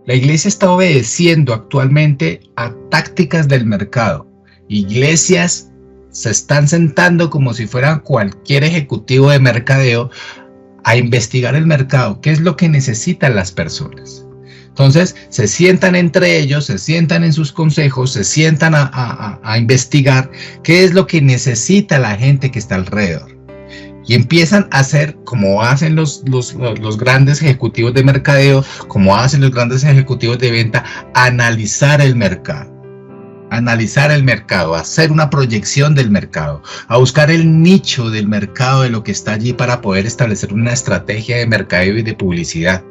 La iglesia está obedeciendo actualmente a tácticas del mercado. Iglesias se están sentando como si fueran cualquier ejecutivo de mercadeo a investigar el mercado. ¿Qué es lo que necesitan las personas? Entonces se sientan entre ellos, se sientan en sus consejos, se sientan a investigar qué es lo que necesita la gente que está alrededor. Y empiezan a hacer como hacen los grandes ejecutivos de mercadeo, como hacen los grandes ejecutivos de venta: analizar el mercado, hacer una proyección del mercado, a buscar el nicho del mercado de lo que está allí para poder establecer una estrategia de mercadeo y de publicidad.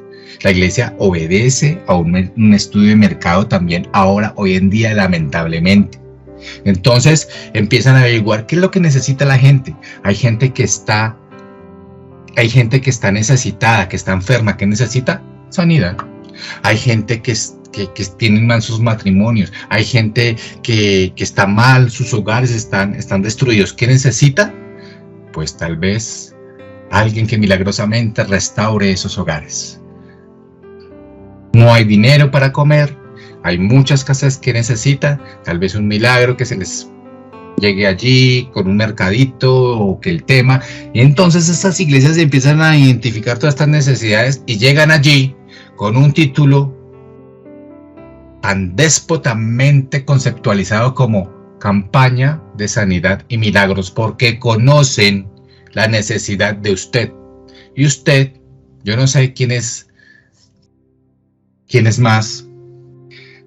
La iglesia obedece a un estudio de mercado también ahora, hoy en día, lamentablemente. Entonces empiezan a averiguar qué es lo que necesita la gente. Hay gente que está necesitada, que está enferma, que necesita sanidad. Hay gente que tienen mal sus matrimonios. Hay gente que está mal, sus hogares están destruidos. ¿Qué necesita? Pues tal vez alguien que milagrosamente restaure esos hogares. No hay dinero para comer. Hay muchas casas que necesitan, tal vez un milagro que se les llegue allí con un mercadito o que el tema. Y entonces estas iglesias empiezan a identificar todas estas necesidades y llegan allí con un título tan déspotamente conceptualizado como Campaña de Sanidad y Milagros, porque conocen la necesidad de usted. Y usted, yo no sé quién es más.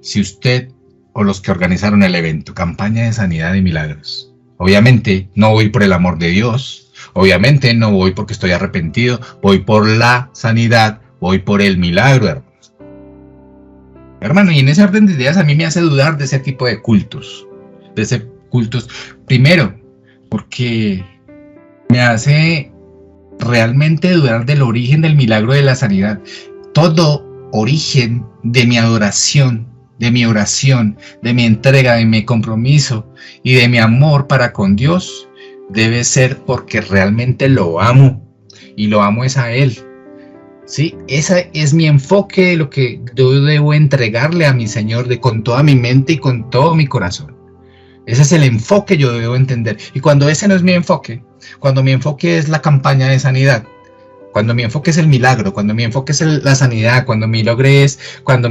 Si usted o los que organizaron el evento, Campaña de Sanidad y Milagros, Obviamente no voy por el amor de Dios, obviamente no voy porque estoy arrepentido, voy por la sanidad, voy por el milagro, hermano. Hermano, y en ese orden de ideas a mí me hace dudar de ese tipo de cultos, primero, porque me hace realmente dudar del origen del milagro de la sanidad. Todo origen de mi adoración, de mi oración, de mi entrega, de mi compromiso y de mi amor para con Dios debe ser porque realmente lo amo y lo amo es a Él. ¿Sí? Ese es mi enfoque de lo que yo debo entregarle a mi Señor con toda mi mente y con todo mi corazón. Ese es el enfoque que yo debo entender. Y cuando ese no es mi enfoque, cuando mi enfoque es la campaña de sanidad, cuando mi enfoque es el milagro, cuando mi enfoque es la sanidad, cuando mi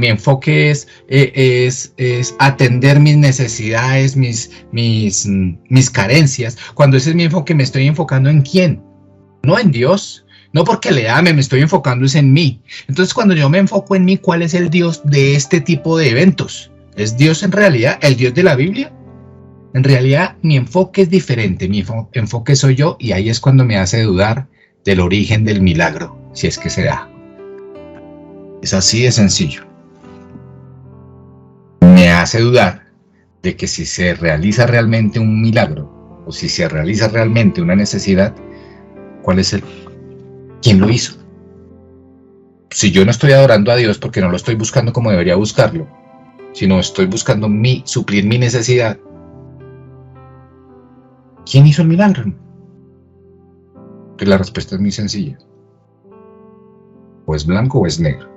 enfoque es atender mis necesidades, mis carencias, cuando ese es mi enfoque, me estoy enfocando en ¿quién? No en Dios, no porque le ame, me estoy enfocando es en mí. Entonces cuando yo me enfoco en mí, ¿cuál es el Dios de este tipo de eventos? ¿Es Dios en realidad el Dios de la Biblia? En realidad mi enfoque es diferente, mi enfoque soy yo y ahí es cuando me hace dudar del origen del milagro, si es que se da. Es así de sencillo. Me hace dudar de que si se realiza realmente un milagro o si se realiza realmente una necesidad, ¿quién lo hizo? Si yo no estoy adorando a Dios porque no lo estoy buscando como debería buscarlo, sino estoy buscando suplir mi necesidad, ¿quién hizo el milagro? Pues la respuesta es muy sencilla. O es blanco o es negro.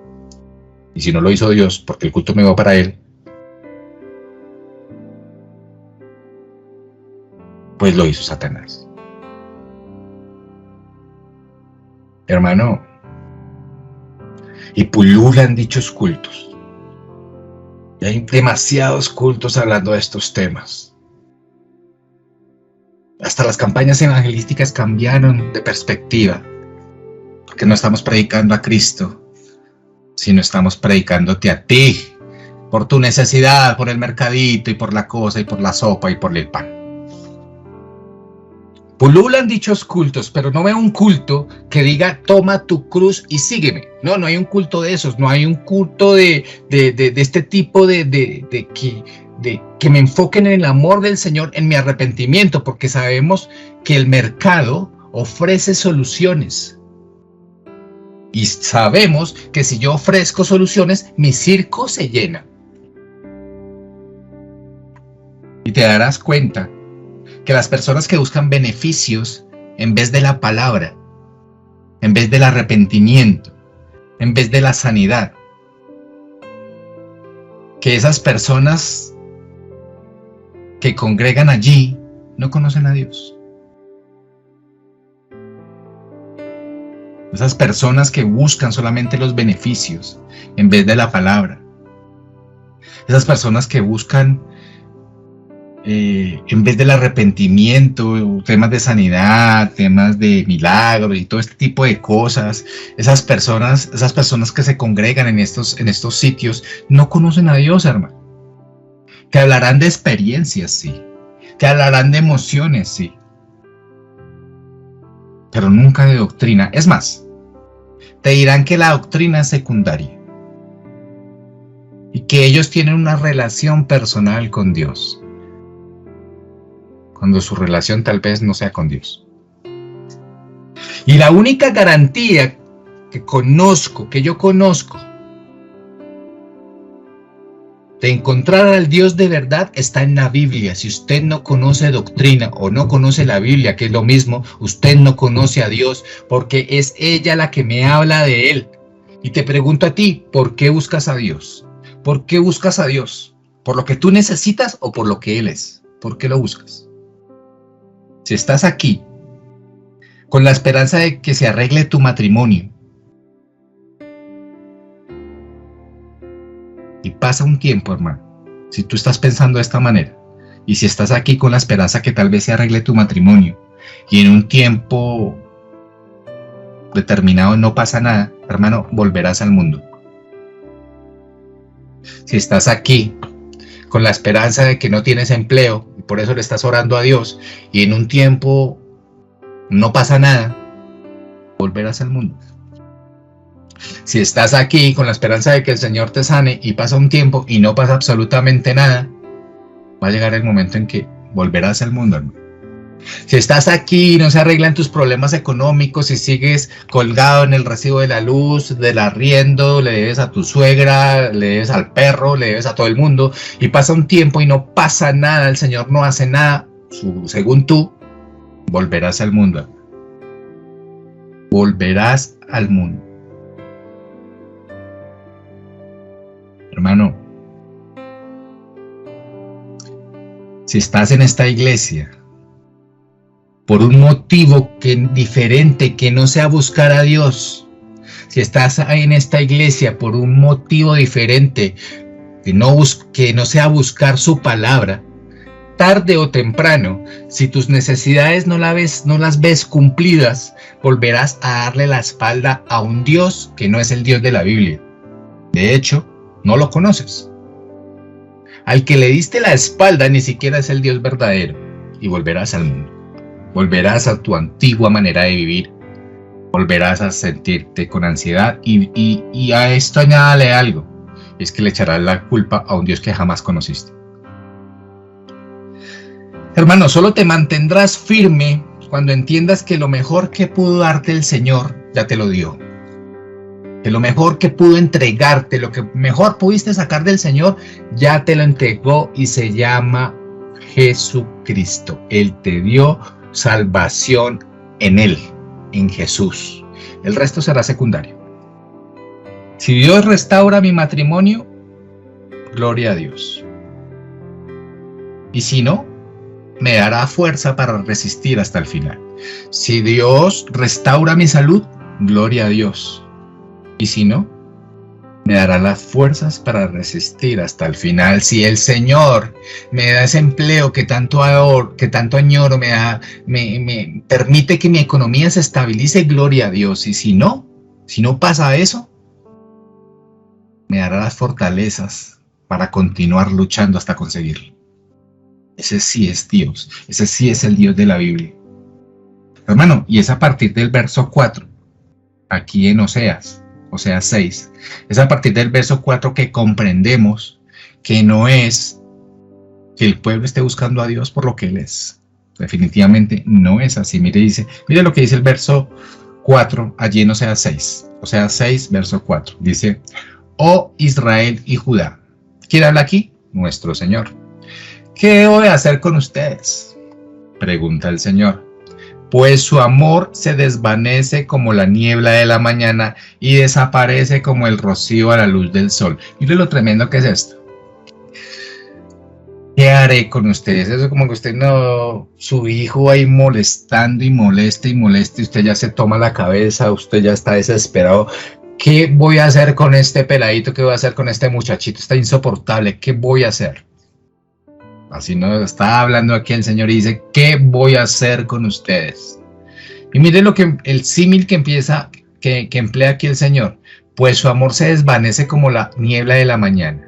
Y si no lo hizo Dios, porque el culto me va para Él, pues lo hizo Satanás. Hermano, y pululan dichos cultos. Y hay demasiados cultos hablando de estos temas. Hasta las campañas evangelísticas cambiaron de perspectiva, porque no estamos predicando a Cristo, sino estamos predicándote a ti, por tu necesidad, por el mercadito y por la cosa y por la sopa y por el pan. Pululan dichos cultos, pero no veo un culto que diga toma tu cruz y sígueme. No hay un culto de esos, no hay un culto de este tipo que me enfoquen en el amor del Señor, en mi arrepentimiento, porque sabemos que el mercado ofrece soluciones. Y sabemos que si yo ofrezco soluciones, mi circo se llena. Y te darás cuenta que las personas que buscan beneficios en vez de la palabra, en vez del arrepentimiento, en vez de la sanidad, que esas personas que congregan allí no conocen a Dios. Esas personas que buscan solamente los beneficios en vez de la palabra. Esas personas que buscan en vez del arrepentimiento, temas de sanidad, temas de milagros y todo este tipo de cosas, esas personas que se congregan en estos sitios no conocen a Dios, hermano. Te hablarán de experiencias, sí. Te hablarán de emociones, sí. Pero nunca de doctrina. Es más, te dirán que la doctrina es secundaria. Y que ellos tienen una relación personal con Dios. Cuando su relación tal vez no sea con Dios. Y la única garantía que yo conozco, de encontrar al Dios de verdad está en la Biblia. Si usted no conoce doctrina o no conoce la Biblia, que es lo mismo, usted no conoce a Dios, porque es ella la que me habla de Él. Y te pregunto a ti, ¿por qué buscas a Dios? ¿Por qué buscas a Dios? ¿Por lo que tú necesitas o por lo que Él es? ¿Por qué lo buscas? Si estás aquí con la esperanza de que se arregle tu matrimonio, y pasa un tiempo, hermano, si tú estás pensando de esta manera, y si estás aquí con la esperanza que tal vez se arregle tu matrimonio, y en un tiempo determinado no pasa nada, hermano, volverás al mundo. Si estás aquí con la esperanza de que no tienes empleo y por eso le estás orando a Dios y en un tiempo no pasa nada, volverás al mundo. Si estás aquí con la esperanza de que el Señor te sane y pasa un tiempo y no pasa absolutamente nada, va a llegar el momento en que volverás al mundo, hermano. Si estás aquí y no se arreglan tus problemas económicos y sigues colgado en el recibo de la luz, del arriendo, le debes a tu suegra, le debes al perro, le debes a todo el mundo y pasa un tiempo y no pasa nada, el Señor no hace nada, según tú, volverás al mundo. Volverás al mundo. Hermano, si estás en esta iglesia por un motivo diferente que no sea buscar a Dios, si estás en esta iglesia por un motivo diferente que no sea buscar su palabra, tarde o temprano, si tus necesidades no las ves cumplidas, volverás a darle la espalda a un Dios que no es el Dios de la Biblia. De hecho, no lo conoces. Al que le diste la espalda ni siquiera es el Dios verdadero y volverás al mundo. Volverás a tu antigua manera de vivir, volverás a sentirte con ansiedad y a esto añádale algo, es que le echarás la culpa a un Dios que jamás conociste. Hermano, solo te mantendrás firme cuando entiendas que lo mejor que pudo darte el Señor ya te lo dio. Que lo mejor que pudo entregarte, lo que mejor pudiste sacar del Señor, ya te lo entregó y se llama Jesucristo. Él te dio salvación en Él, en Jesús. El resto será secundario. Si Dios restaura mi matrimonio, gloria a Dios. Y si no, me dará fuerza para resistir hasta el final. Si Dios restaura mi salud, gloria a Dios. Y si no, me dará las fuerzas para resistir hasta el final. Si el Señor me da ese empleo que tanto añoro, me permite que mi economía se estabilice, gloria a Dios. Y si no pasa eso, me dará las fortalezas para continuar luchando hasta conseguirlo. Ese sí es Dios, ese sí es el Dios de la Biblia. Hermano, y es a partir del verso 4, aquí en Oseas 6, es a partir del verso 4 que comprendemos que no es que el pueblo esté buscando a Dios por lo que Él es. Definitivamente no es así. Mire lo que dice el verso 4 allí en Oseas 6. Oseas 6, verso 4. Dice: Oh Israel y Judá. ¿Quién habla aquí? Nuestro Señor. ¿Qué debo de hacer con ustedes?, pregunta el Señor. Pues su amor se desvanece como la niebla de la mañana y desaparece como el rocío a la luz del sol. Mire lo tremendo que es esto. ¿Qué haré con ustedes? Eso es como que usted su hijo ahí molestando y moleste y usted ya se toma la cabeza, usted ya está desesperado. ¿Qué voy a hacer con este peladito? ¿Qué voy a hacer con este muchachito? Está insoportable. ¿Qué voy a hacer? Así nos está hablando aquí el Señor y dice: ¿qué voy a hacer con ustedes? Y mire el símil que emplea aquí el Señor. Pues su amor se desvanece como la niebla de la mañana.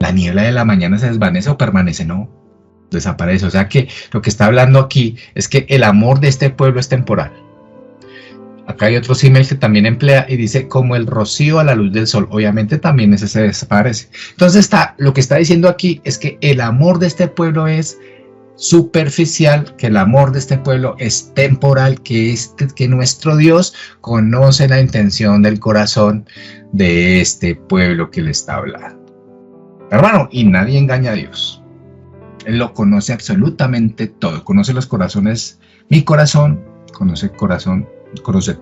¿La niebla de la mañana se desvanece o permanece? No, desaparece. O sea que lo que está hablando aquí es que el amor de este pueblo es temporal. Acá hay otro símil que también emplea y dice: como el rocío a la luz del sol. Obviamente también ese se desaparece. Entonces lo que está diciendo aquí es que el amor de este pueblo es superficial, que el amor de este pueblo es temporal, que nuestro Dios conoce la intención del corazón de este pueblo que le está hablando. Hermano, y nadie engaña a Dios. Él lo conoce absolutamente todo. Conoce los corazones, mi corazón, conoce tu corazón. Este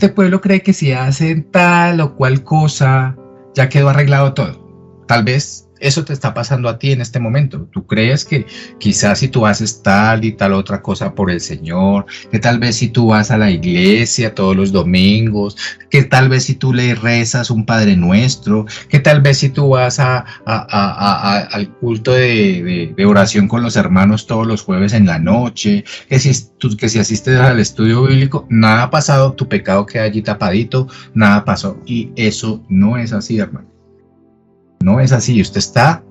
pueblo cree que si hacen tal o cual cosa, ya quedó arreglado todo. Tal vez eso te está pasando a ti en este momento. Tú crees que quizás si tú haces tal y tal otra cosa por el Señor, que tal vez si tú vas a la iglesia todos los domingos, que tal vez si tú le rezas un Padre Nuestro, que tal vez si tú vas al culto de oración con los hermanos todos los jueves en la noche, que si asistes al estudio bíblico, nada ha pasado, tu pecado queda allí tapadito, nada pasó. Y eso no es así, hermano. No es así. Usted está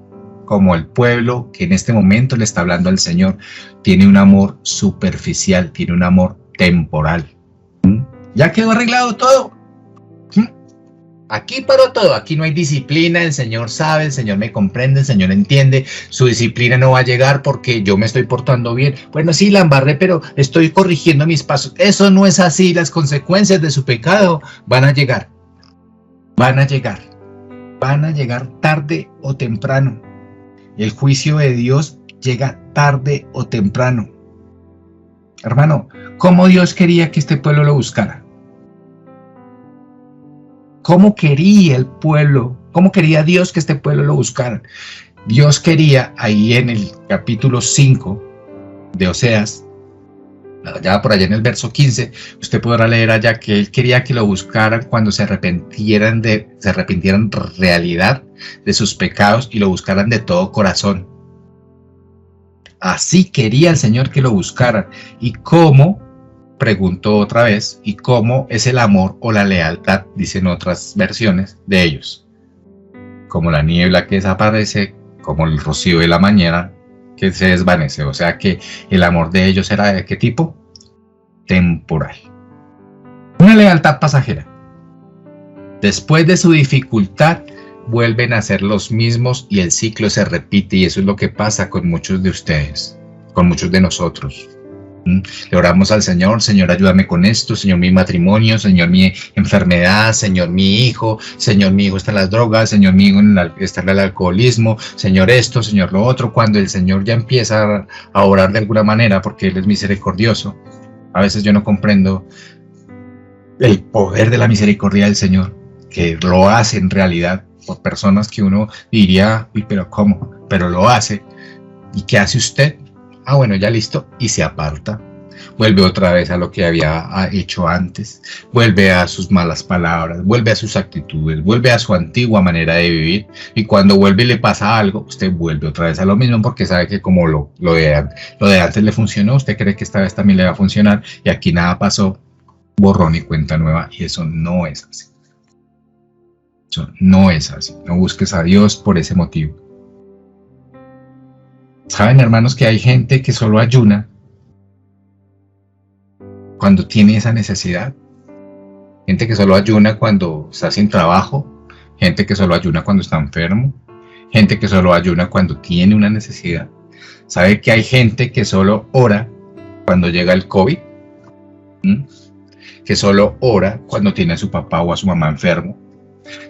como el pueblo que en este momento le está hablando al Señor. Tiene un amor superficial, tiene un amor temporal. Ya quedó arreglado todo. Aquí paró todo, aquí no hay disciplina, el Señor sabe, el Señor me comprende, el Señor entiende, su disciplina no va a llegar porque yo me estoy portando bien. Bueno, sí, la embarré, pero estoy corrigiendo mis pasos. Eso no es así, las consecuencias de su pecado van a llegar, van a llegar tarde o temprano. El juicio de Dios llega tarde o temprano. Hermano, ¿cómo Dios quería que este pueblo lo buscara? ¿Cómo quería el pueblo? ¿Cómo quería Dios que este pueblo lo buscara? Dios quería, ahí en el capítulo 5 de Oseas, ya por allá en el verso 15, usted podrá leer allá que Él quería que lo buscaran cuando se arrepintieran realidad de sus pecados y lo buscaran de todo corazón. Así quería el Señor que lo buscaran. ¿Y cómo? Preguntó otra vez, ¿y cómo es el amor o la lealtad? Dicen otras versiones de ellos. Como la niebla que desaparece, como el rocío de la mañana que se desvanece. O sea que el amor de ellos era ¿de qué tipo? Temporal. Una lealtad pasajera. Después de su dificultad, vuelven a ser los mismos y el ciclo se repite, y eso es lo que pasa con muchos de ustedes, con muchos de nosotros. Le oramos al Señor: Señor, ayúdame con esto, Señor, mi matrimonio, Señor, mi enfermedad, Señor, mi hijo está en las drogas, Señor, mi hijo está en el alcoholismo, Señor, esto, Señor, lo otro. Cuando el Señor ya empieza a orar de alguna manera, porque Él es misericordioso, a veces yo no comprendo el poder de la misericordia del Señor, que lo hace en realidad por personas que uno diría, uy, pero ¿cómo? Pero lo hace. ¿Y qué hace usted? Ah, bueno, ya listo, y se aparta. Vuelve otra vez a lo que había hecho antes, vuelve a sus malas palabras, vuelve a sus actitudes, vuelve a su antigua manera de vivir, y cuando vuelve y le pasa algo, usted vuelve otra vez a lo mismo, porque sabe que como lo de antes le funcionó, usted cree que esta vez también le va a funcionar, y aquí nada pasó, borrón y cuenta nueva, y eso no es así. Eso no es así. No busques a Dios por ese motivo. Saben, hermanos, que hay gente que solo ayuna cuando tiene esa necesidad. Gente que solo ayuna cuando está sin trabajo. Gente que solo ayuna cuando está enfermo. Gente que solo ayuna cuando tiene una necesidad. ¿Sabe que hay gente que solo ora cuando llega el COVID? Que solo ora cuando tiene a su papá o a su mamá enfermo.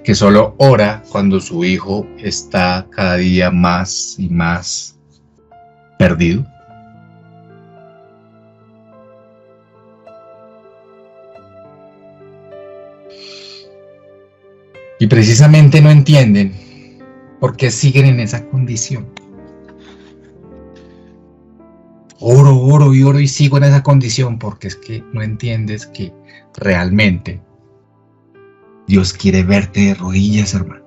Que solo ora cuando su hijo está cada día más y más perdido. Y precisamente no entienden por qué siguen en esa condición. Oro y sigo en esa condición porque es que no entiendes que realmente Dios quiere verte de rodillas, hermano.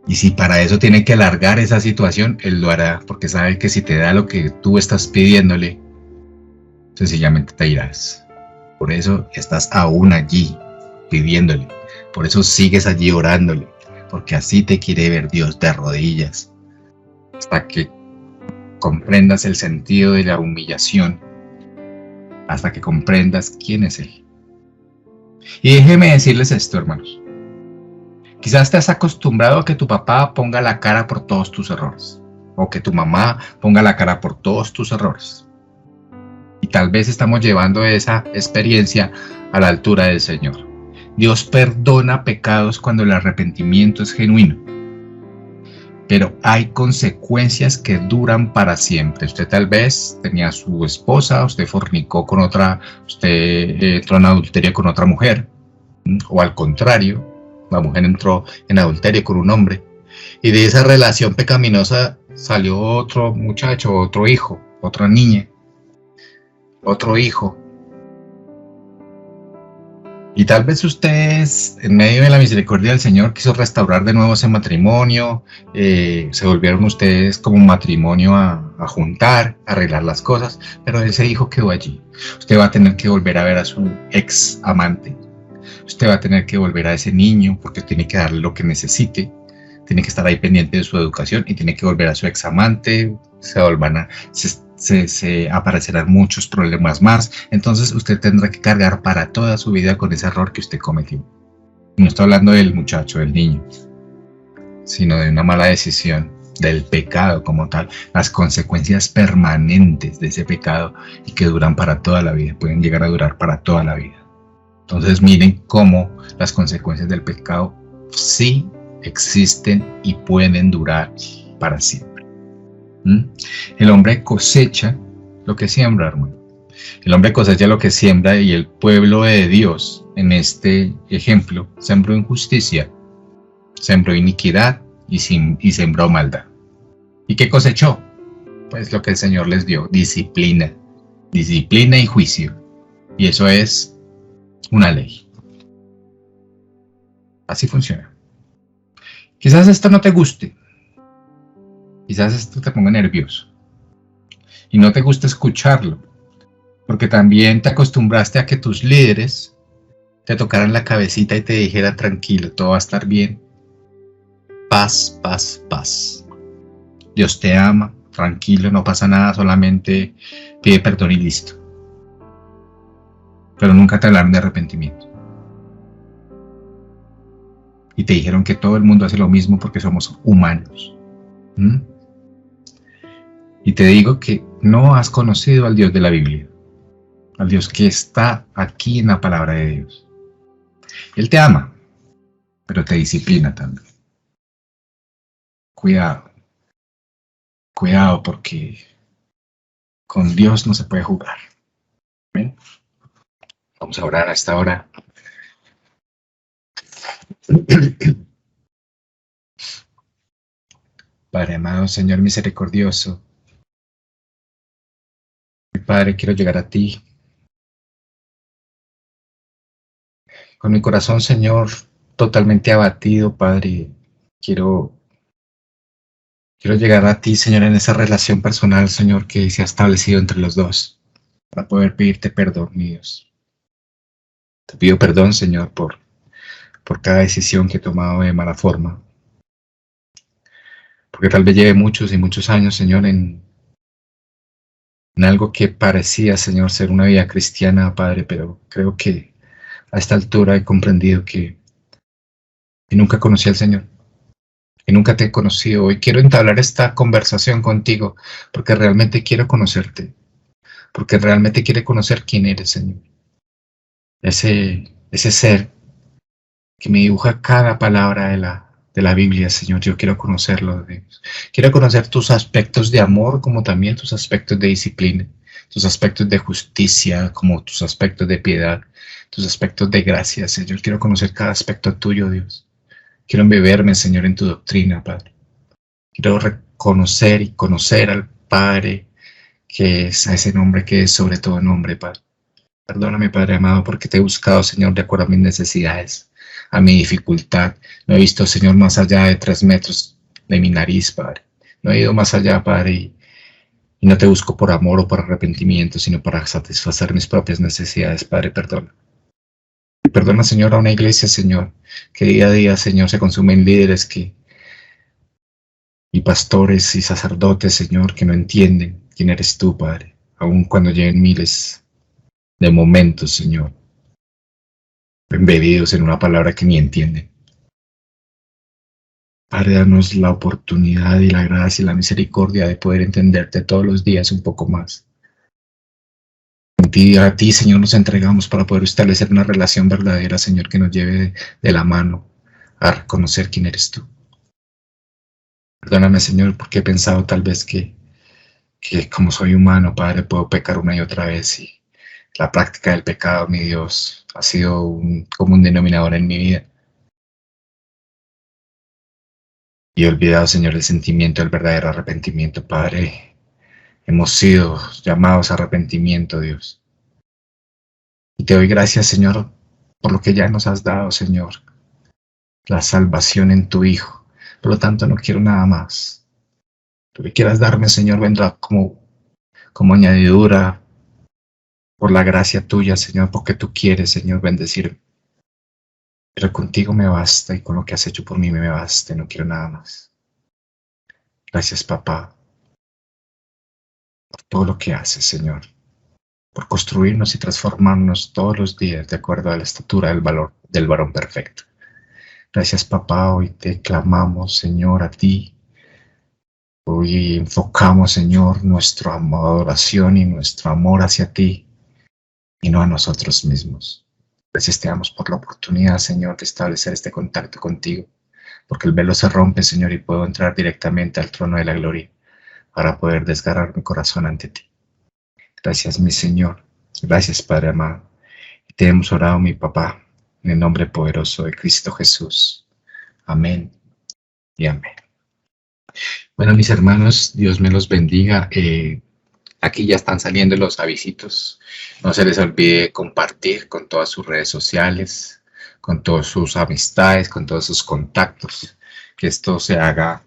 Y si para eso tiene que alargar esa situación, Él lo hará, porque sabe que si te da lo que tú estás pidiéndole, sencillamente te irás. Por eso estás aún allí pidiéndole. Por eso sigues allí orándole, porque así te quiere ver Dios de rodillas, hasta que comprendas el sentido de la humillación, hasta que comprendas quién es Él. Y déjeme decirles esto, hermanos. Quizás te has acostumbrado a que tu papá ponga la cara por todos tus errores, o que tu mamá ponga la cara por todos tus errores. Y tal vez estamos llevando esa experiencia a la altura del Señor. Dios perdona pecados cuando el arrepentimiento es genuino, pero hay consecuencias que duran para siempre. Usted tal vez tenía a su esposa, usted fornicó con otra, usted entró en adulterio con otra mujer, o al contrario, La mujer entró en adulterio con un hombre. Y de esa relación pecaminosa salió otro muchacho, otro hijo, otra niña, otro hijo. Y tal vez ustedes, en medio de la misericordia del Señor, quiso restaurar de nuevo ese matrimonio, se volvieron ustedes como un matrimonio a juntar, a arreglar las cosas, pero ese hijo quedó allí. Usted va a tener que volver a ver a su ex amante, usted va a tener que volver a ese niño porque tiene que darle lo que necesite, tiene que estar ahí pendiente de su educación y tiene que volver a su ex amante, se aparecerán muchos problemas más. Entonces usted tendrá que cargar para toda su vida con ese error que usted cometió. No estoy hablando del muchacho, del niño, sino de una mala decisión, del pecado como tal, las consecuencias permanentes de ese pecado y que duran para toda la vida, pueden llegar a durar para toda la vida. Entonces miren cómo las consecuencias del pecado sí existen y pueden durar para siempre. El hombre cosecha lo que siembra, hermano. El hombre cosecha lo que siembra y el pueblo de Dios, en este ejemplo, sembró injusticia, sembró iniquidad y sembró maldad. ¿Y qué cosechó? Pues lo que el Señor les dio, disciplina y juicio. Y eso es una ley. Así funciona. Quizás esto no te guste, quizás esto te ponga nervioso y no te gusta escucharlo, porque también te acostumbraste a que tus líderes te tocaran la cabecita y te dijeran tranquilo, todo va a estar bien, paz, paz, paz. Dios te ama, tranquilo, no pasa nada, solamente pide perdón y listo. Pero nunca te hablaron de arrepentimiento. Y te dijeron que todo el mundo hace lo mismo porque somos humanos. Y te digo que no has conocido al Dios de la Biblia, al Dios que está aquí en la palabra de Dios. Él te ama, pero te disciplina también. Cuidado, cuidado porque con Dios no se puede jugar. ¿Ven? Vamos a orar a esta hora. Padre amado, Señor misericordioso, mi Padre, quiero llegar a ti con mi corazón, Señor, totalmente abatido, Padre. Quiero llegar a ti, Señor, en esa relación personal, Señor, que se ha establecido entre los dos, para poder pedirte perdón, mi Dios. Te pido perdón, Señor, por cada decisión que he tomado de mala forma. Porque tal vez lleve muchos y muchos años, Señor, en algo que parecía, Señor, ser una vida cristiana, Padre, pero creo que a esta altura he comprendido que nunca conocí al Señor, que nunca te he conocido. Hoy quiero entablar esta conversación contigo porque realmente quiero conocerte, porque realmente quiero conocer quién eres, Señor. Ese ser que me dibuja cada palabra de la Biblia, Señor. Yo quiero conocerlo, Dios. Quiero conocer tus aspectos de amor como también tus aspectos de disciplina, tus aspectos de justicia como tus aspectos de piedad, tus aspectos de gracia, Señor. Quiero conocer cada aspecto tuyo, Dios. Quiero embeberme, Señor, en tu doctrina, Padre. Quiero reconocer y conocer al Padre, que es a ese nombre que es sobre todo nombre, Padre. Perdóname, Padre amado, porque te he buscado, Señor, de acuerdo a mis necesidades, a mi dificultad. No he visto, Señor, más allá de 3 metros de mi nariz, Padre. No he ido más allá, Padre, y no te busco por amor o por arrepentimiento, sino para satisfacer mis propias necesidades, Padre, perdona. Y perdona, Señor, a una iglesia, Señor, que día a día, Señor, se consumen líderes y pastores y sacerdotes, Señor, que no entienden quién eres tú, Padre, aun cuando lleven miles de momentos, Señor, embebidos en una palabra que ni entienden. Padre, danos la oportunidad y la gracia y la misericordia de poder entenderte todos los días un poco más. A ti, Señor, nos entregamos para poder establecer una relación verdadera, Señor, que nos lleve de la mano a reconocer quién eres tú. Perdóname, Señor, porque he pensado tal vez que como soy humano, Padre, puedo pecar una y otra vez y la práctica del pecado, mi Dios, ha sido un común denominador en mi vida. y he olvidado, Señor, el sentimiento del verdadero arrepentimiento, Padre. Hemos sido llamados a arrepentimiento, Dios. Y te doy gracias, Señor, por lo que ya nos has dado, Señor. La salvación en tu Hijo. Por lo tanto, no quiero nada más. Lo que quieras darme, Señor, vendrá como añadidura por la gracia tuya, Señor, porque tú quieres, Señor, bendecirme. Pero contigo me basta y con lo que has hecho por mí me basta, no quiero nada más. Gracias, papá, por todo lo que haces, Señor, por construirnos y transformarnos todos los días de acuerdo a la estatura del valor del varón perfecto. Gracias, papá, hoy te clamamos, Señor, a ti. Hoy enfocamos, Señor, nuestra adoración y nuestro amor hacia ti y no a nosotros mismos. Gracias te damos por la oportunidad, Señor, de establecer este contacto contigo, porque el velo se rompe, Señor, y puedo entrar directamente al trono de la gloria para poder desgarrar mi corazón ante ti. Gracias, mi Señor. Gracias, Padre amado. Y te hemos orado, mi papá, en el nombre poderoso de Cristo Jesús. Amén y amén. Bueno, mis hermanos, Dios me los bendiga. Aquí ya están saliendo los avisitos. No se les olvide compartir con todas sus redes sociales, con todas sus amistades, con todos sus contactos, que esto se haga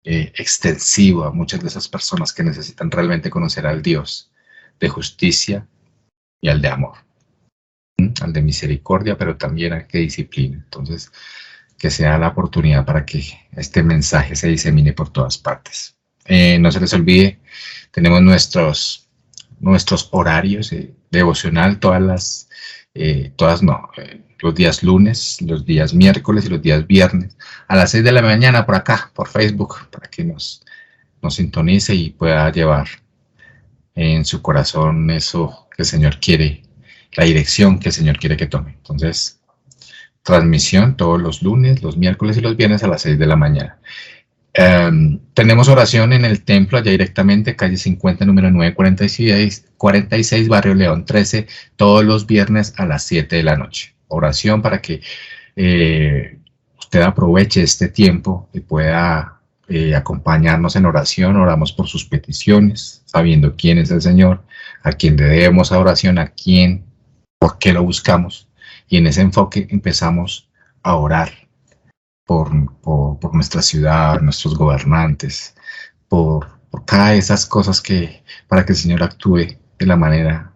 extensivo a muchas de esas personas que necesitan realmente conocer al Dios de justicia y al de amor, al de misericordia, pero también al que disciplina. Entonces, que sea la oportunidad para que este mensaje se disemine por todas partes. No se les olvide, tenemos nuestros horarios devocional los días lunes, los días miércoles y los días viernes a las 6 de la mañana por acá, por Facebook, para que nos sintonice y pueda llevar en su corazón eso que el Señor quiere, la dirección que el Señor quiere que tome. Entonces, transmisión todos los lunes, los miércoles y los viernes a las 6 de la mañana. Tenemos oración en el templo, allá directamente, calle 50, número 946, Barrio León 13, todos los viernes a las 7 de la noche. Oración para que usted aproveche este tiempo y pueda acompañarnos en oración. Oramos por sus peticiones, sabiendo quién es el Señor, a quién le debemos a oración, por qué lo buscamos. Y en ese enfoque empezamos a orar por nuestra ciudad, nuestros gobernantes, por cada de esas cosas para que el Señor actúe de la manera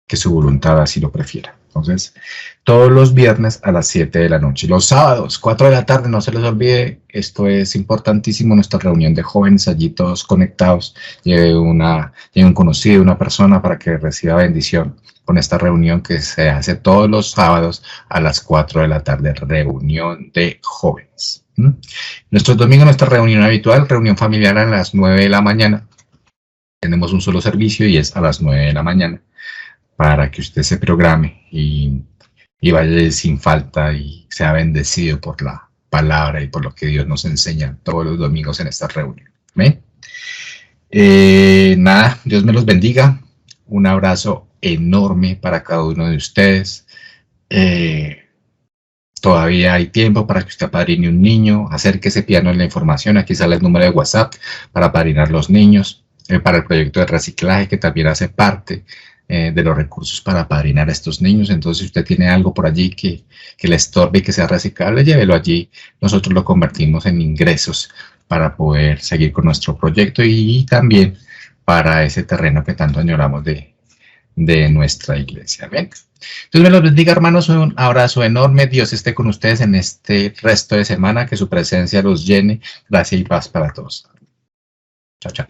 que su voluntad así lo prefiera. Entonces, todos los viernes a las 7 de la noche. Los sábados, 4 de la tarde, no se les olvide, esto es importantísimo, nuestra reunión de jóvenes, allí todos conectados. Lleve un conocido, una persona para que reciba bendición con esta reunión que se hace todos los sábados a las 4 de la tarde, reunión de jóvenes. Nuestros domingos, nuestra reunión habitual, reunión familiar a las 9 de la mañana. Tenemos un solo servicio y es a las 9 de la mañana para que usted se programe y vaya sin falta y sea bendecido por la palabra y por lo que Dios nos enseña todos los domingos en esta reunión. ¿Ven? Nada, Dios me los bendiga. Un abrazo enorme para cada uno de ustedes. Todavía hay tiempo para que usted apadrine un niño. Acérquese, pídanos la información. Aquí sale el número de WhatsApp para apadrinar los niños. Para el proyecto de reciclaje, que también hace parte de los recursos para apadrinar a estos niños. Entonces, si usted tiene algo por allí que le estorbe y que sea reciclable, llévelo allí. Nosotros lo convertimos en ingresos para poder seguir con nuestro proyecto y también para ese terreno que tanto añoramos de nuestra iglesia. ¿Bien? Dios me los bendiga, hermanos. Un abrazo enorme. Dios esté con ustedes en este resto de semana. Que su presencia los llene. Gracia y paz para todos. Chao, chao.